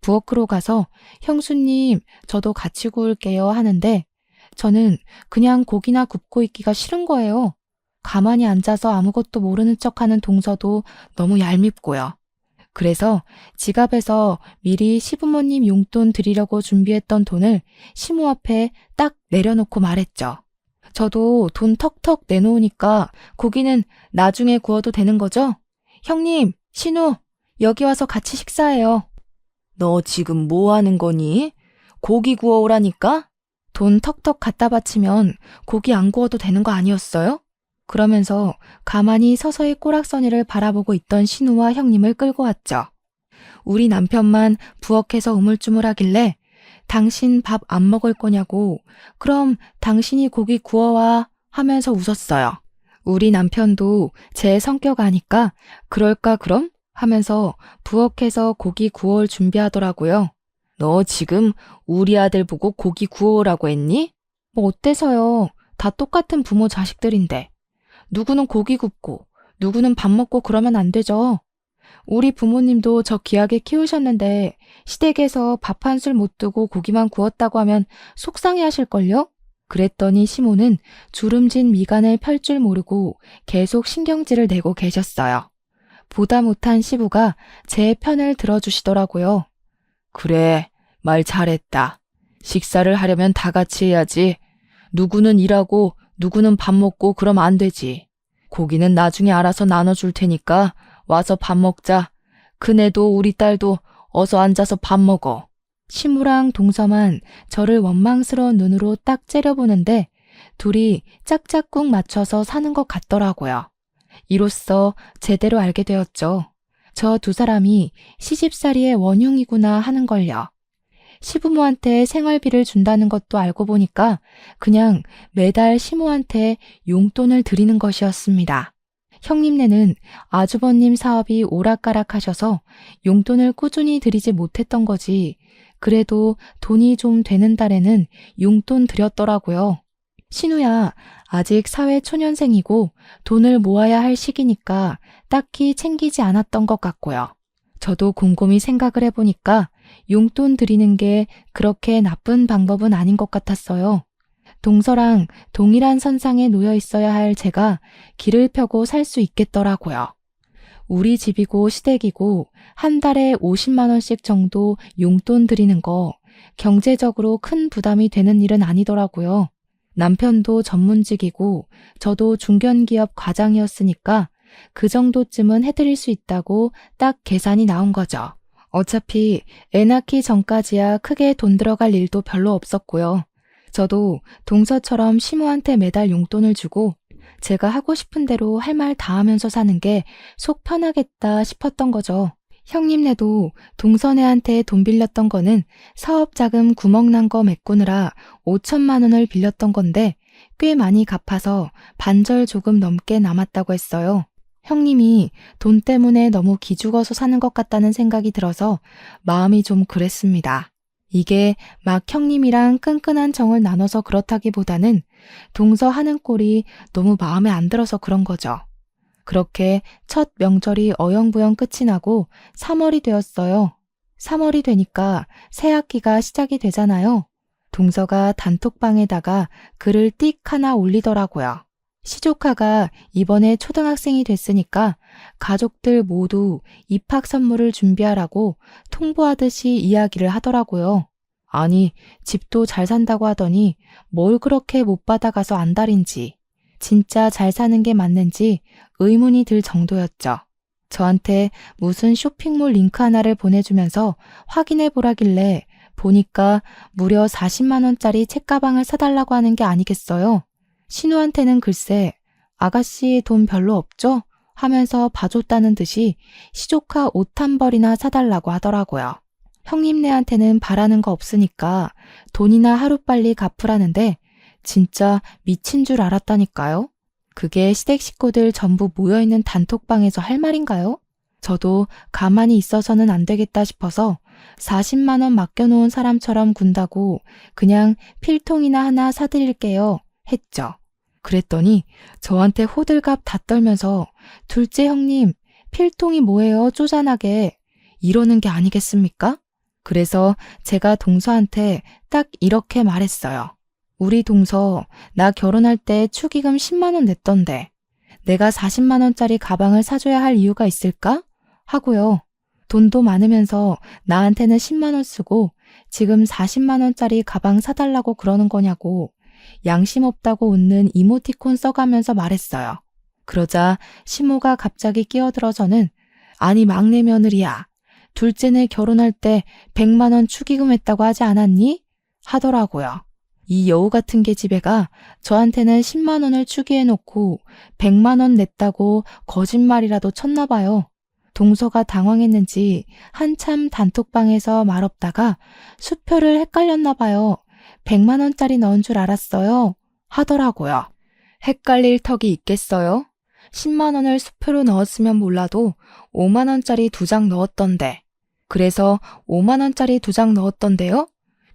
부엌으로 가서 형수님 저도 같이 구울게요 하는데 저는 그냥 고기나 굽고 있기가 싫은 거예요. 가만히 앉아서 아무것도 모르는 척하는 동서도 너무 얄밉고요. 그래서 지갑에서 미리 시부모님 용돈 드리려고 준비했던 돈을 시모 앞에 딱 내려놓고 말했죠. 저도 돈 턱턱 내놓으니까 고기는 나중에 구워도 되는 거죠? 형님, 신우, 여기 와서 같이 식사해요. 너 지금 뭐 하는 거니? 고기 구워오라니까? 돈 턱턱 갖다 바치면 고기 안 구워도 되는 거 아니었어요? 그러면서 가만히 서서히 꼬락서니를 바라보고 있던 신우와 형님을 끌고 왔죠. 우리 남편만 부엌에서 우물쭈물하길래 당신 밥 안 먹을 거냐고 그럼 당신이 고기 구워와 하면서 웃었어요. 우리 남편도 제 성격 아니까 그럴까 그럼? 하면서 부엌에서 고기 구워올 준비하더라고요. 너 지금 우리 아들 보고 고기 구워오라고 했니? 뭐 어때서요? 다 똑같은 부모 자식들인데. 누구는 고기 굽고 누구는 밥 먹고 그러면 안 되죠. 우리 부모님도 저 귀하게 키우셨는데 시댁에서 밥 한 술 못 두고 고기만 구웠다고 하면 속상해 하실걸요? 그랬더니 시모는 주름진 미간을 펼 줄 모르고 계속 신경질을 내고 계셨어요. 보다 못한 시부가 제 편을 들어주시더라고요. 그래, 말 잘했다. 식사를 하려면 다 같이 해야지. 누구는 일하고 누구는 밥 먹고 그러면 안 되지. 고기는 나중에 알아서 나눠줄 테니까 와서 밥 먹자. 그네도 우리 딸도 어서 앉아서 밥 먹어. 시무랑 동서만 저를 원망스러운 눈으로 딱 째려보는데 둘이 짝짝꿍 맞춰서 사는 것 같더라고요. 이로써 제대로 알게 되었죠. 저 두 사람이 시집살이의 원흉이구나 하는 걸요. 시부모한테 생활비를 준다는 것도 알고 보니까 그냥 매달 시모한테 용돈을 드리는 것이었습니다. 형님네는 아주버님 사업이 오락가락하셔서 용돈을 꾸준히 드리지 못했던 거지. 그래도 돈이 좀 되는 달에는 용돈 드렸더라고요. 신우야, 아직 사회초년생이고 돈을 모아야 할 시기니까 딱히 챙기지 않았던 것 같고요. 저도 곰곰이 생각을 해보니까 용돈 드리는 게 그렇게 나쁜 방법은 아닌 것 같았어요. 동서랑 동일한 선상에 놓여 있어야 할 제가 길을 펴고 살 수 있겠더라고요. 우리 집이고 시댁이고 한 달에 50만 원씩 정도 용돈 드리는 거 경제적으로 큰 부담이 되는 일은 아니더라고요. 남편도 전문직이고 저도 중견기업 과장이었으니까 그 정도쯤은 해드릴 수 있다고 딱 계산이 나온 거죠. 어차피 애 낳기 전까지야 크게 돈 들어갈 일도 별로 없었고요. 저도 동서처럼 시모한테 매달 용돈을 주고 제가 하고 싶은 대로 할 말 다 하면서 사는 게 속 편하겠다 싶었던 거죠. 형님네도 동서네한테 돈 빌렸던 거는 사업 자금 구멍 난 거 메꾸느라 5천만 원을 빌렸던 건데 꽤 많이 갚아서 반절 조금 넘게 남았다고 했어요. 형님이 돈 때문에 너무 기죽어서 사는 것 같다는 생각이 들어서 마음이 좀 그랬습니다. 이게 막 형님이랑 끈끈한 정을 나눠서 그렇다기보다는 동서 하는 꼴이 너무 마음에 안 들어서 그런 거죠. 그렇게 첫 명절이 어영부영 끝이 나고 3월이 되었어요. 3월이 되니까 새 학기가 시작이 되잖아요. 동서가 단톡방에다가 글을 띡 하나 올리더라고요. 시조카가 이번에 초등학생이 됐으니까 가족들 모두 입학 선물을 준비하라고 통보하듯이 이야기를 하더라고요. 아니, 집도 잘 산다고 하더니 뭘 그렇게 못 받아가서 안달인지, 진짜 잘 사는 게 맞는지 의문이 들 정도였죠. 저한테 무슨 쇼핑몰 링크 하나를 보내주면서 확인해 보라길래 보니까 무려 40만 원짜리 책가방을 사달라고 하는 게 아니겠어요? 신우한테는 글쎄 아가씨 돈 별로 없죠? 하면서 봐줬다는 듯이 시조카 옷 한 벌이나 사달라고 하더라고요. 형님네한테는 바라는 거 없으니까 돈이나 하루빨리 갚으라는데 진짜 미친 줄 알았다니까요. 그게 시댁 식구들 전부 모여있는 단톡방에서 할 말인가요? 저도 가만히 있어서는 안 되겠다 싶어서 40만 원 맡겨놓은 사람처럼 군다고 그냥 필통이나 하나 사드릴게요 했죠. 그랬더니 저한테 호들갑 다 떨면서 둘째 형님 필통이 뭐예요 쪼잔하게 이러는 게 아니겠습니까? 그래서 제가 동서한테 딱 이렇게 말했어요. 우리 동서 나 결혼할 때 축의금 10만 원 냈던데 내가 40만 원짜리 가방을 사줘야 할 이유가 있을까? 하고요. 돈도 많으면서 나한테는 10만 원 쓰고 지금 40만 원짜리 가방 사달라고 그러는 거냐고 양심 없다고 웃는 이모티콘 써가면서 말했어요. 그러자 시모가 갑자기 끼어들어서는 아니 막내 며느리야. 둘째네 결혼할 때 100만 원 축의금 했다고 하지 않았니? 하더라고요. 이 여우 같은 계집애가 저한테는 10만 원을 축의해놓고 100만 원 냈다고 거짓말이라도 쳤나 봐요. 동서가 당황했는지 한참 단톡방에서 말없다가 수표를 헷갈렸나 봐요. 100만 원짜리 넣은 줄 알았어요. 하더라고요. 헷갈릴 턱이 있겠어요? 10만 원을 수표로 넣었으면 몰라도 5만 원짜리 2장 넣었던데. 그래서 5만 원짜리 2장 넣었던데요?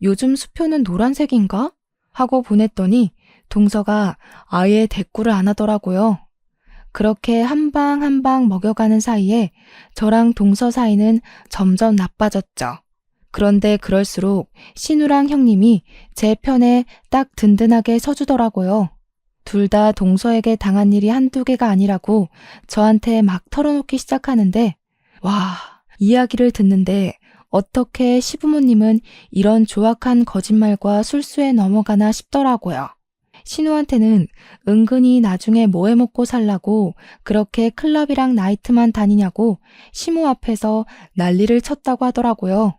요즘 수표는 노란색인가? 하고 보냈더니 동서가 아예 대꾸를 안 하더라고요. 그렇게 한 방 한 방 먹여가는 사이에 저랑 동서 사이는 점점 나빠졌죠. 그런데 그럴수록 신우랑 형님이 제 편에 딱 든든하게 서주더라고요. 둘 다 동서에게 당한 일이 한두 개가 아니라고 저한테 막 털어놓기 시작하는데 와, 이야기를 듣는데 어떻게 시부모님은 이런 조악한 거짓말과 술수에 넘어가나 싶더라고요. 신우한테는 은근히 나중에 뭐 해먹고 살라고 그렇게 클럽이랑 나이트만 다니냐고 시모 앞에서 난리를 쳤다고 하더라고요.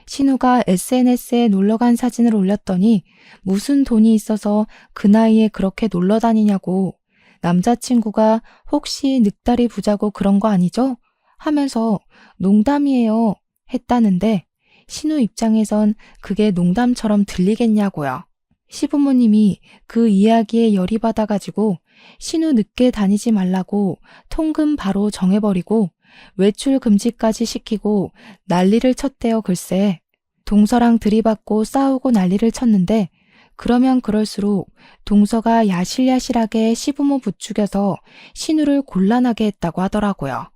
신우가 SNS에 놀러간 사진을 올렸더니 무슨 돈이 있어서 그 나이에 그렇게 놀러 다니냐고 남자친구가 혹시 늑다리 부자고 그런 거 아니죠? 하면서 농담이에요 했다는데 신우 입장에선 그게 농담처럼 들리겠냐고요. 시부모님이 그 이야기에 열이 받아가지고 신우 늦게 다니지 말라고 통금 바로 정해버리고 외출 금지까지 시키고 난리를 쳤대요. 글쎄. 동서랑 들이받고 싸우고 난리를 쳤는데 그러면 그럴수록 동서가 야실야실하게 시부모 부추겨서 신우를 곤란하게 했다고 하더라고요.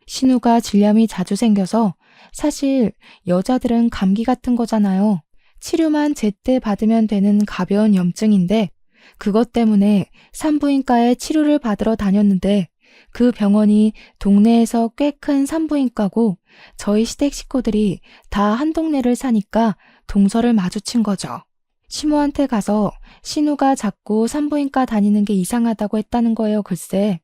신우가 질염이 자주 생겨서 사실 여자들은 감기 같은 거잖아요. 치료만 제때 받으면 되는 가벼운 염증인데 그것 때문에 산부인과에 치료를 받으러 다녔는데 그 병원이 동네에서 꽤 큰 산부인과고 저희 시댁 식구들이 다 한 동네를 사니까 동서를 마주친 거죠. 시모한테 가서 신우가 자꾸 산부인과 다니는 게 이상하다고 했다는 거예요. 글쎄.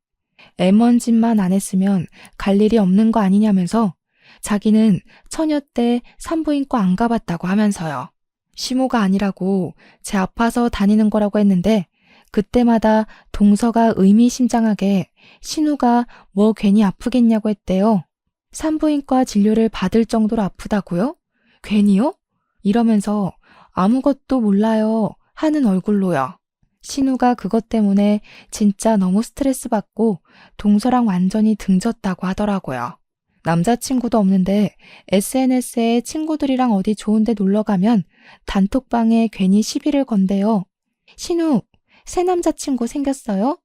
애먼 짓만 안 했으면 갈 일이 없는 거 아니냐면서 자기는 처녀 때 산부인과 안 가봤다고 하면서요. 시모가 아니라고 제 아파서 다니는 거라고 했는데 그때마다 동서가 의미심장하게 신우가 뭐 괜히 아프겠냐고 했대요. 산부인과 진료를 받을 정도로 아프다고요? 괜히요? 이러면서 아무것도 몰라요 하는 얼굴로요. 신우가 그것 때문에 진짜 너무 스트레스 받고 동서랑 완전히 등졌다고 하더라고요. 남자친구도 없는데 SNS에 친구들이랑 어디 좋은데 놀러 가면 단톡방에 괜히 시비를 건대요. 신우, 새 남자친구 생겼어요?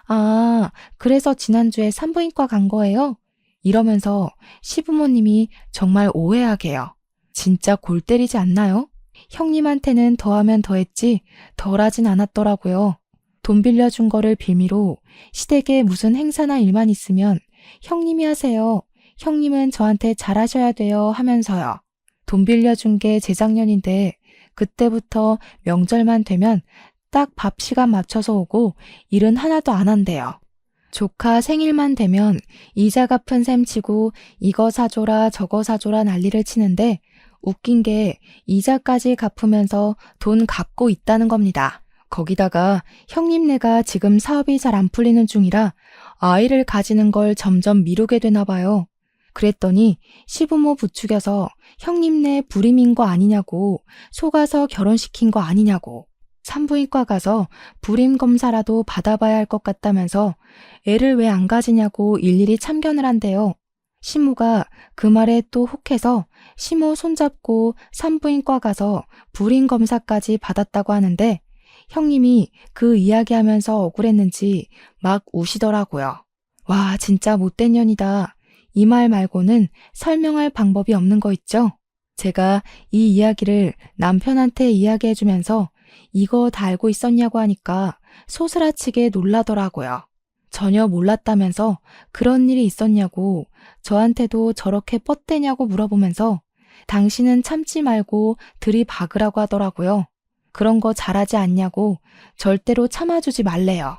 아, 그래서 지난주에 산부인과 간 거예요? 이러면서 시부모님이 정말 오해하게요. 진짜 골 때리지 않나요? 형님한테는 더하면 더했지 덜하진 않았더라고요. 돈 빌려준 거를 빌미로 시댁에 무슨 행사나 일만 있으면 형님이 하세요. 형님은 저한테 잘하셔야 돼요 하면서요. 돈 빌려준 게 재작년인데 그때부터 명절만 되면 딱 밥 시간 맞춰서 오고 일은 하나도 안 한대요. 조카 생일만 되면 이자 갚은 셈 치고 이거 사줘라 저거 사줘라 난리를 치는데 웃긴 게 이자까지 갚으면서 돈 갚고 있다는 겁니다. 거기다가 형님네가 지금 사업이 잘 안 풀리는 중이라 아이를 가지는 걸 점점 미루게 되나 봐요. 그랬더니 시부모 부추겨서 형님네 불임인 거 아니냐고, 속아서 결혼시킨 거 아니냐고, 산부인과 가서 불임 검사라도 받아봐야 할 것 같다면서 애를 왜 안 가지냐고 일일이 참견을 한대요. 시모가 그 말에 또 혹해서 시모 손잡고 산부인과 가서 불임 검사까지 받았다고 하는데 형님이 그 이야기하면서 억울했는지 막 우시더라고요. 와, 진짜 못된 년이다. 이 말 말고는 설명할 방법이 없는 거 있죠? 제가 이 이야기를 남편한테 이야기해주면서 이거 다 알고 있었냐고 하니까 소스라치게 놀라더라고요. 전혀 몰랐다면서 그런 일이 있었냐고, 저한테도 저렇게 뻗대냐고 물어보면서 당신은 참지 말고 들이박으라고 하더라고요. 그런 거 잘하지 않냐고 절대로 참아주지 말래요.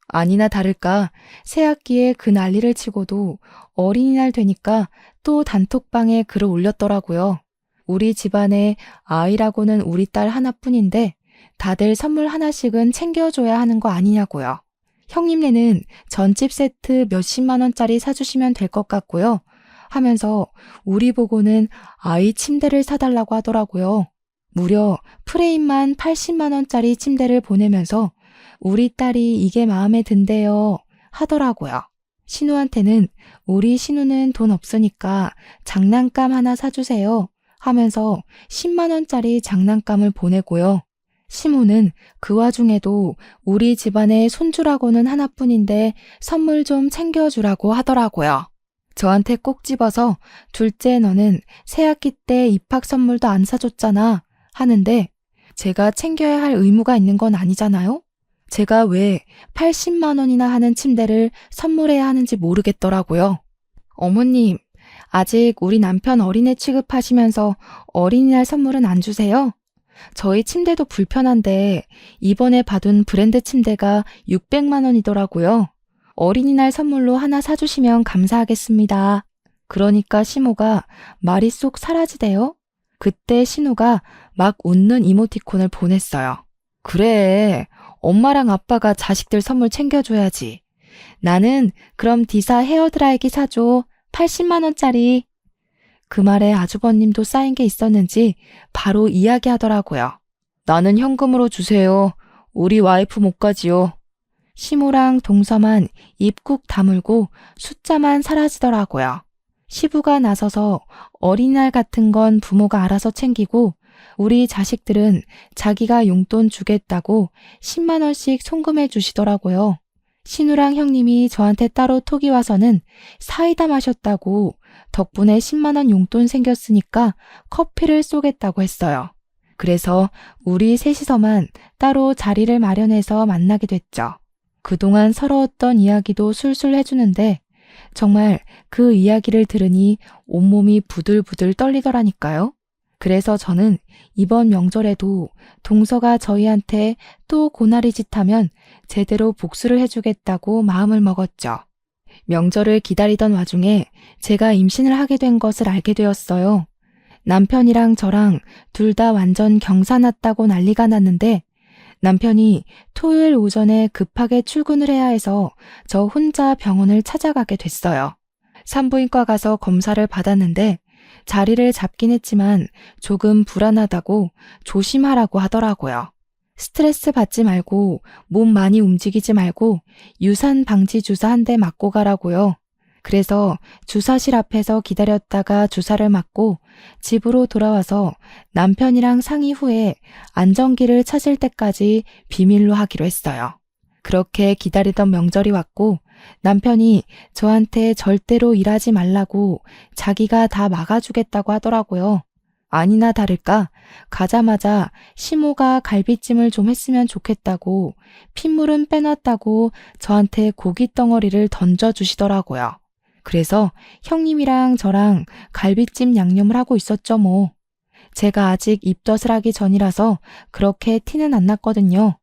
아니나 다를까 새학기에 그 난리를 치고도 어린이날 되니까 또 단톡방에 글을 올렸더라고요. 우리 집안에 아이라고는 우리 딸 하나뿐인데 다들 선물 하나씩은 챙겨줘야 하는 거 아니냐고요. 형님네는 전집 세트 몇십만 원짜리 사주시면 될 것 같고요. 하면서 우리 보고는 아이 침대를 사달라고 하더라고요. 무려 프레임만 80만 원짜리 침대를 보내면서 우리 딸이 이게 마음에 든대요 하더라고요. 신우한테는 우리 신우는 돈 없으니까 장난감 하나 사주세요 하면서 10만 원짜리 장난감을 보내고요. 시모는 그 와중에도 우리 집안의 손주라고는 하나뿐인데 선물 좀 챙겨주라고 하더라고요. 저한테 꼭 집어서 둘째 너는 새학기 때 입학 선물도 안 사줬잖아 하는데 제가 챙겨야 할 의무가 있는 건 아니잖아요? 제가 왜 80만 원이나 하는 침대를 선물해야 하는지 모르겠더라고요. 어머님, 아직 우리 남편 어린애 취급하시면서 어린이날 선물은 안 주세요? 저희 침대도 불편한데 이번에 받은 브랜드 침대가 600만 원이더라고요. 어린이날 선물로 하나 사주시면 감사하겠습니다. 그러니까 시모가 말이 쏙 사라지대요. 그때 신우가 막 웃는 이모티콘을 보냈어요. 그래, 엄마랑 아빠가 자식들 선물 챙겨줘야지. 나는 그럼 디사 헤어드라이기 사줘. 80만 원짜리. 그 말에 아주버님도 쌓인 게 있었는지 바로 이야기하더라고요. 나는 현금으로 주세요. 우리 와이프 못 가지요. 시모랑 동서만 입 꾹 다물고 숫자만 사라지더라고요. 시부가 나서서 어린이날 같은 건 부모가 알아서 챙기고 우리 자식들은 자기가 용돈 주겠다고 10만 원씩 송금해 주시더라고요. 신우랑 형님이 저한테 따로 톡이 와서는 사이다 마셨다고 덕분에 10만 원 용돈 생겼으니까 커피를 쏘겠다고 했어요. 그래서 우리 셋이서만 따로 자리를 마련해서 만나게 됐죠. 그동안 서러웠던 이야기도 술술 해주는데 정말 그 이야기를 들으니 온몸이 부들부들 떨리더라니까요. 그래서 저는 이번 명절에도 동서가 저희한테 또 고나리 짓 하면 제대로 복수를 해주겠다고 마음을 먹었죠. 명절을 기다리던 와중에 제가 임신을 하게 된 것을 알게 되었어요. 남편이랑 저랑 둘 다 완전 경사 났다고 난리가 났는데 남편이 토요일 오전에 급하게 출근을 해야 해서 저 혼자 병원을 찾아가게 됐어요. 산부인과 가서 검사를 받았는데 자리를 잡긴 했지만 조금 불안하다고 조심하라고 하더라고요. 스트레스 받지 말고 몸 많이 움직이지 말고 유산 방지 주사 한 대 맞고 가라고요. 그래서 주사실 앞에서 기다렸다가 주사를 맞고 집으로 돌아와서 남편이랑 상의 후에 안정기를 찾을 때까지 비밀로 하기로 했어요. 그렇게 기다리던 명절이 왔고 남편이 저한테 절대로 일하지 말라고 자기가 다 막아주겠다고 하더라고요. 아니나 다를까 가자마자 시모가 갈비찜을 좀 했으면 좋겠다고 핏물은 빼놨다고 저한테 고기 덩어리를 던져주시더라고요. 그래서 형님이랑 저랑 갈비찜 양념을 하고 있었죠 뭐. 제가 아직 입덧을 하기 전이라서 그렇게 티는 안 났거든요.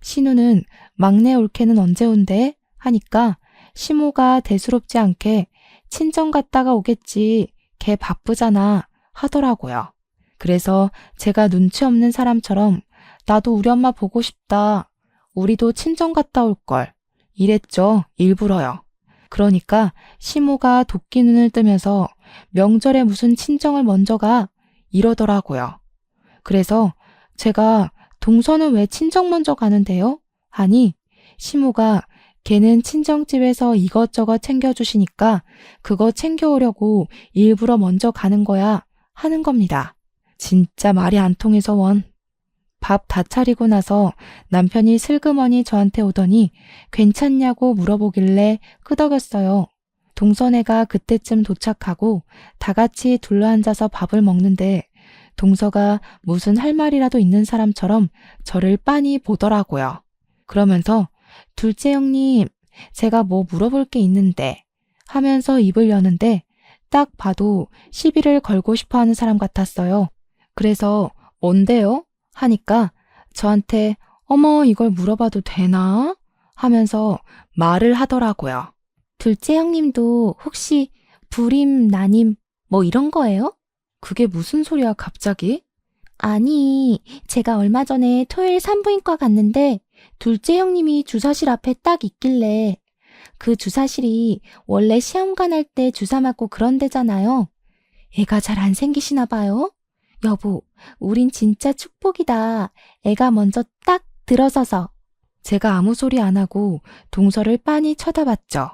신우는 막내 올케는 언제 온대? 하니까 시모가 대수롭지 않게 친정 갔다가 오겠지. 걔 바쁘잖아. 하더라고요. 그래서 제가 눈치 없는 사람처럼 나도 우리 엄마 보고 싶다. 우리도 친정 갔다 올걸. 이랬죠. 일부러요. 그러니까 시모가 도끼 눈을 뜨면서 명절에 무슨 친정을 먼저 가? 이러더라고요. 그래서 제가 동서는 왜 친정 먼저 가는데요? 하니 시모가 걔는 친정집에서 이것저것 챙겨주시니까 그거 챙겨오려고 일부러 먼저 가는 거야 하는 겁니다. 진짜 말이 안 통해서 원. 밥 다 차리고 나서 남편이 슬그머니 저한테 오더니 괜찮냐고 물어보길래 끄덕였어요. 동서네가 그때쯤 도착하고 다 같이 둘러앉아서 밥을 먹는데 동서가 무슨 할 말이라도 있는 사람처럼 저를 빤히 보더라고요. 그러면서 둘째 형님, 제가 뭐 물어볼 게 있는데 하면서 입을 여는데 딱 봐도 시비를 걸고 싶어 하는 사람 같았어요. 그래서 뭔데요? 하니까 저한테 어머 이걸 물어봐도 되나? 하면서 말을 하더라고요. 둘째 형님도 혹시 불임, 난임 뭐 이런 거예요? 그게 무슨 소리야 갑자기? 아니, 제가 얼마 전에 토요일 산부인과 갔는데 둘째 형님이 주사실 앞에 딱 있길래 그 주사실이 원래 시험관 할 때 주사 맞고 그런 데잖아요. 애가 잘 안 생기시나 봐요? 여보, 우린 진짜 축복이다. 애가 먼저 딱 들어서서. 제가 아무 소리 안 하고 동서를 빤히 쳐다봤죠.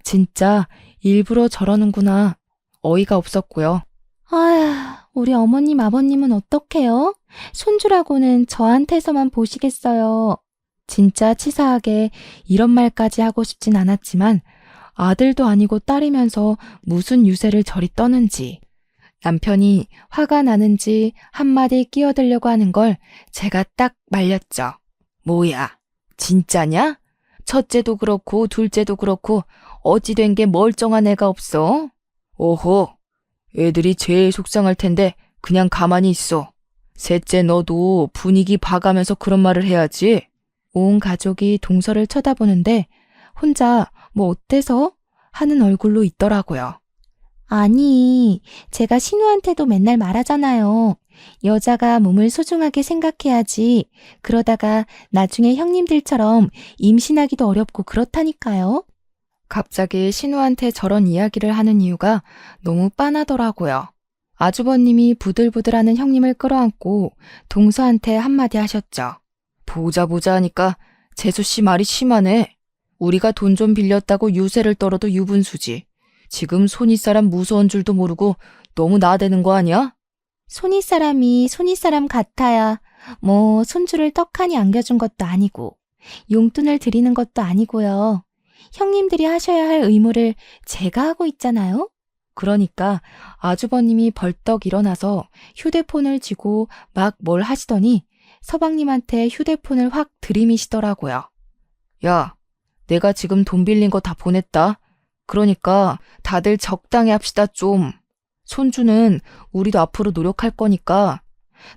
진짜 일부러 저러는구나. 어이가 없었고요. 아휴, 우리 어머님 아버님은 어떡해요? 손주라고는 저한테서만 보시겠어요. 진짜 치사하게 이런 말까지 하고 싶진 않았지만 아들도 아니고 딸이면서 무슨 유세를 저리 떠는지 남편이 화가 나는지 한마디 끼어들려고 하는 걸 제가 딱 말렸죠. 뭐야, 진짜냐? 첫째도 그렇고 둘째도 그렇고 어찌 된 게 멀쩡한 애가 없어? 오호, 애들이 제일 속상할 텐데 그냥 가만히 있어. 셋째 너도 분위기 봐가면서 그런 말을 해야지. 온 가족이 동서를 쳐다보는데 혼자 뭐 어때서? 하는 얼굴로 있더라고요. 아니, 제가 신우한테도 맨날 말하잖아요. 여자가 몸을 소중하게 생각해야지. 그러다가 나중에 형님들처럼 임신하기도 어렵고 그렇다니까요. 갑자기 신우한테 저런 이야기를 하는 이유가 너무 빤하더라고요. 아주버님이 부들부들하는 형님을 끌어안고 동서한테 한마디 하셨죠. 보자 하니까 재수씨 말이 심하네. 우리가 돈 좀 빌렸다고 유세를 떨어도 유분수지. 지금 손윗사람 무서운 줄도 모르고 너무 나대는 거 아니야? 손윗사람이 손윗사람 같아야 뭐 손주를 떡하니 안겨준 것도 아니고 용돈을 드리는 것도 아니고요. 형님들이 하셔야 할 의무를 제가 하고 있잖아요. 그러니까 아주버님이 벌떡 일어나서 휴대폰을 쥐고 막 뭘 하시더니 서방님한테 휴대폰을 확 들이미시더라고요. 야, 내가 지금 돈 빌린 거 다 보냈다. 그러니까 다들 적당히 합시다 좀. 손주는 우리도 앞으로 노력할 거니까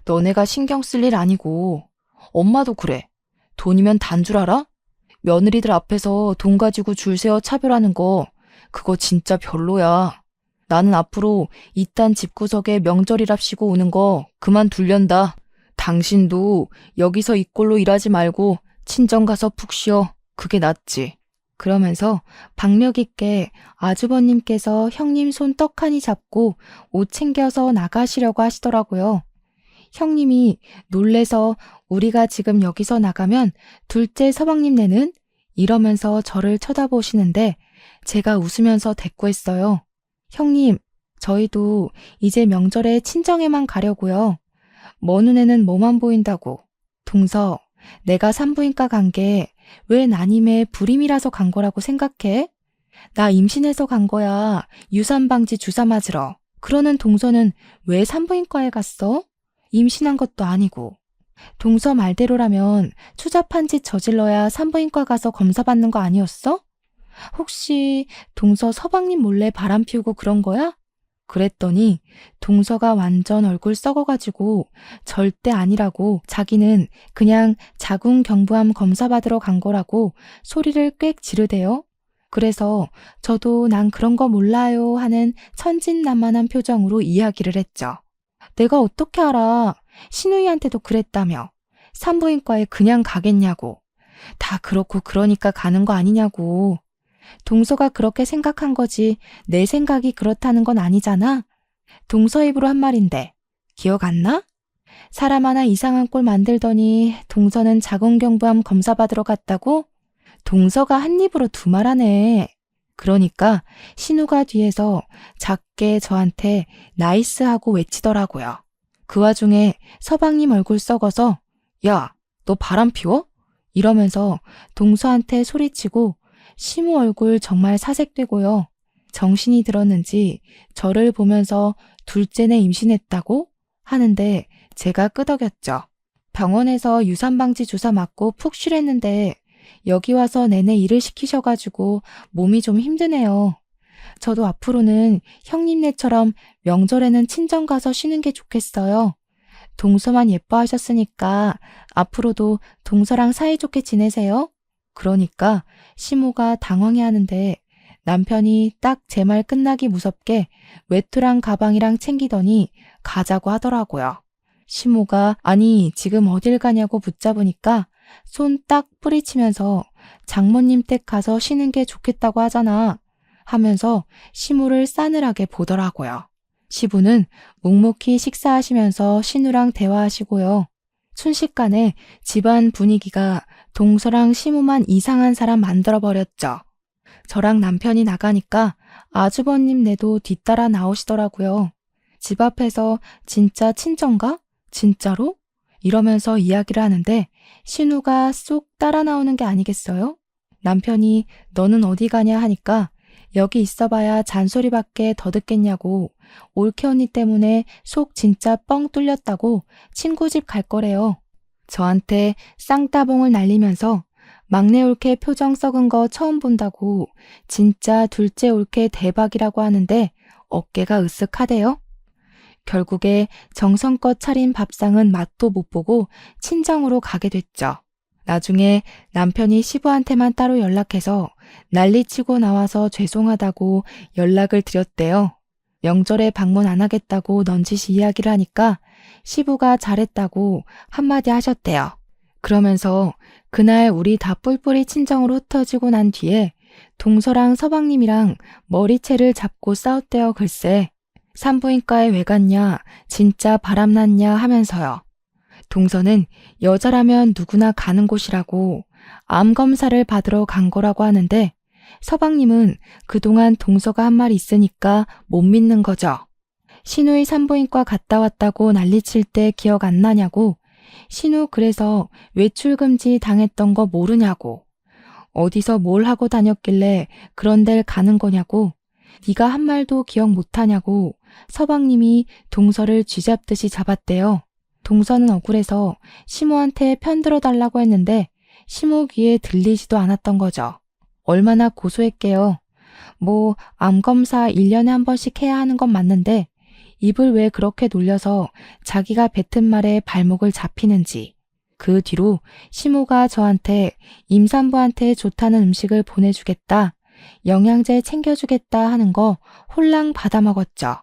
너네가 신경 쓸 일 아니고. 엄마도 그래. 돈이면 단 줄 알아? 며느리들 앞에서 돈 가지고 줄 세워 차별하는 거 그거 진짜 별로야. 나는 앞으로 이딴 집구석에 명절이랍시고 오는 거 그만 둘련다. 당신도 여기서 이 꼴로 일하지 말고 친정 가서 푹 쉬어. 그게 낫지. 그러면서 박력 있게 아주버님께서 형님 손 떡하니 잡고 옷 챙겨서 나가시려고 하시더라고요. 형님이 놀래서 우리가 지금 여기서 나가면 둘째 서방님네는? 이러면서 저를 쳐다보시는데 제가 웃으면서 대꾸했어요. 형님, 저희도 이제 명절에 친정에만 가려고요. 먼 눈에는 뭐만 보인다고. 동서, 내가 산부인과 간 게 왜 나님의 불임이라서 간 거라고 생각해? 나 임신해서 간 거야. 유산방지 주사 맞으러. 그러는 동서는 왜 산부인과에 갔어? 임신한 것도 아니고. 동서 말대로라면 추잡한 짓 저질러야 산부인과 가서 검사 받는 거 아니었어? 혹시 동서 서방님 몰래 바람 피우고 그런 거야? 그랬더니 동서가 완전 얼굴 썩어가지고 절대 아니라고 자기는 그냥 자궁경부암 검사 받으러 간 거라고 소리를 꽥 지르대요. 그래서 저도 난 그런 거 몰라요 하는 천진난만한 표정으로 이야기를 했죠. 내가 어떻게 알아? 신우이한테도 그랬다며. 산부인과에 그냥 가겠냐고. 다 그렇고 그러니까 가는 거 아니냐고. 동서가 그렇게 생각한 거지 내 생각이 그렇다는 건 아니잖아. 동서 입으로 한 말인데 기억 안 나? 사람 하나 이상한 꼴 만들더니 동서는 자궁경부암 검사 받으러 갔다고? 동서가 한 입으로 두 말하네. 그러니까 신우가 뒤에서 작게 저한테 나이스 하고 외치더라고요. 그 와중에 서방님 얼굴 썩어서 야, 너 바람 피워? 이러면서 동서한테 소리치고 시무 얼굴 정말 사색되고요. 정신이 들었는지 저를 보면서 둘째네 임신했다고? 하는데 제가 끄덕였죠. 병원에서 유산방지 주사 맞고 푹 쉬랬는데 여기 와서 내내 일을 시키셔가지고 몸이 좀 힘드네요. 저도 앞으로는 형님네처럼 명절에는 친정 가서 쉬는 게 좋겠어요. 동서만 예뻐하셨으니까 앞으로도 동서랑 사이좋게 지내세요. 그러니까 시모가 당황해하는데 남편이 딱 제 말 끝나기 무섭게 외투랑 가방이랑 챙기더니 가자고 하더라고요. 시모가 아니 지금 어딜 가냐고 붙잡으니까 손 딱 뿌리치면서 장모님 댁 가서 쉬는 게 좋겠다고 하잖아 하면서 시모를 싸늘하게 보더라고요. 시부는 묵묵히 식사하시면서 신우랑 대화하시고요. 순식간에 집안 분위기가 동서랑 시무만 이상한 사람 만들어버렸죠. 저랑 남편이 나가니까 아주버님네도 뒤따라 나오시더라고요. 집 앞에서 진짜 친정가? 진짜로? 이러면서 이야기를 하는데 신우가 쏙 따라 나오는 게 아니겠어요? 남편이 너는 어디 가냐 하니까 여기 있어봐야 잔소리밖에 더 듣겠냐고 올케 언니 때문에 속 진짜 뻥 뚫렸다고 친구 집 갈 거래요. 저한테 쌍따봉을 날리면서 막내 올케 표정 썩은 거 처음 본다고 진짜 둘째 올케 대박이라고 하는데 어깨가 으쓱하대요. 결국에 정성껏 차린 밥상은 맛도 못 보고 친정으로 가게 됐죠. 나중에 남편이 시부한테만 따로 연락해서 난리치고 나와서 죄송하다고 연락을 드렸대요. 명절에 방문 안 하겠다고 넌지시 이야기를 하니까 시부가 잘했다고 한마디 하셨대요. 그러면서 그날 우리 다 뿔뿔이 친정으로 흩어지고 난 뒤에 동서랑 서방님이랑 머리채를 잡고 싸웠대요. 글쎄 산부인과에 왜 갔냐 진짜 바람났냐 하면서요. 동서는 여자라면 누구나 가는 곳이라고 암검사를 받으러 간 거라고 하는데 서방님은 그동안 동서가 한 말 있으니까 못 믿는 거죠. 신우이 산부인과 갔다 왔다고 난리칠 때 기억 안 나냐고. 신우 그래서 외출금지 당했던 거 모르냐고. 어디서 뭘 하고 다녔길래 그런 데를 가는 거냐고. 네가 한 말도 기억 못하냐고 서방님이 동서를 쥐잡듯이 잡았대요. 동서는 억울해서 시모한테 편들어 달라고 했는데 시모 귀에 들리지도 않았던 거죠. 얼마나 고소했게요. 뭐 암검사 1년에 한 번씩 해야 하는 건 맞는데 입을 왜 그렇게 놀려서 자기가 뱉은 말에 발목을 잡히는지. 그 뒤로 시모가 저한테 임산부한테 좋다는 음식을 보내주겠다, 영양제 챙겨주겠다 하는 거 홀랑 받아먹었죠.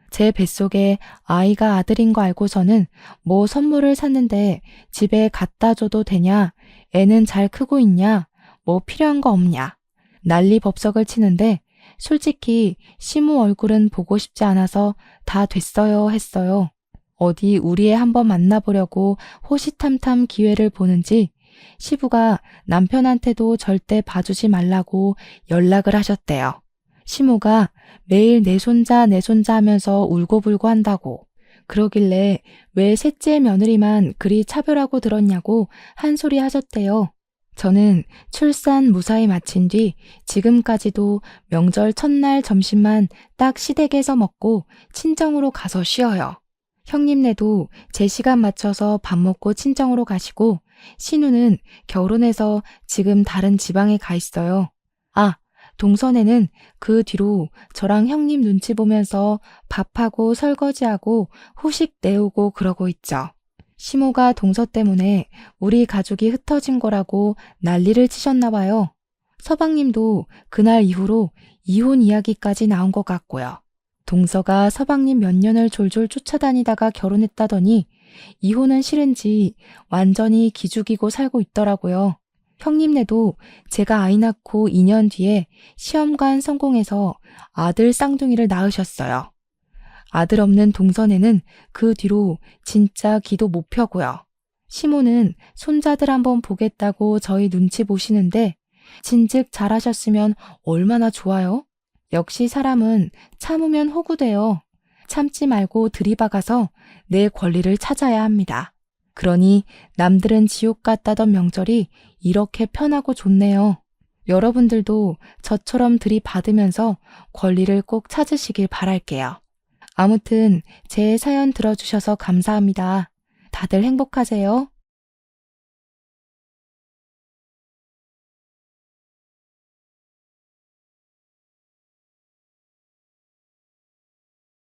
제 뱃속에 아이가 아들인 거 알고서는 뭐 선물을 샀는데 집에 갖다 줘도 되냐? 애는 잘 크고 있냐? 뭐 필요한 거 없냐? 난리 법석을 치는데 솔직히 시무 얼굴은 보고 싶지 않아서 다 됐어요 했어요. 어디 우리 애 한번 만나보려고 호시탐탐 기회를 보는지 시부가 남편한테도 절대 봐주지 말라고 연락을 하셨대요. 시모가 매일 내 손자 하면서 울고불고 한다고. 그러길래 왜 셋째 며느리만 그리 차별하고 들었냐고 한 소리 하셨대요. 저는 출산 무사히 마친 뒤 지금까지도 명절 첫날 점심만 딱 시댁에서 먹고 친정으로 가서 쉬어요. 형님네도 제 시간 맞춰서 밥 먹고 친정으로 가시고 신우는 결혼해서 지금 다른 지방에 가 있어요. 아, 동선에는 그 뒤로 저랑 형님 눈치 보면서 밥하고 설거지하고 후식 내오고 그러고 있죠. 시모가 동서 때문에 우리 가족이 흩어진 거라고 난리를 치셨나 봐요. 서방님도 그날 이후로 이혼 이야기까지 나온 것 같고요. 동서가 서방님 몇 년을 졸졸 쫓아다니다가 결혼했다더니 이혼은 싫은지 완전히 기죽이고 살고 있더라고요. 형님네도 제가 아이 낳고 2년 뒤에 시험관 성공해서 아들 쌍둥이를 낳으셨어요. 아들 없는 동선에는 그 뒤로 진짜 기도 못 펴고요. 시모는 손자들 한번 보겠다고 저희 눈치 보시는데 진즉 잘하셨으면 얼마나 좋아요? 역시 사람은 참으면 호구돼요. 참지 말고 들이박아서 내 권리를 찾아야 합니다. 그러니 남들은 지옥 같다던 명절이 이렇게 편하고 좋네요. 여러분들도 저처럼 들이받으면서 권리를 꼭 찾으시길 바랄게요. 아무튼 제 사연 들어주셔서 감사합니다. 다들 행복하세요.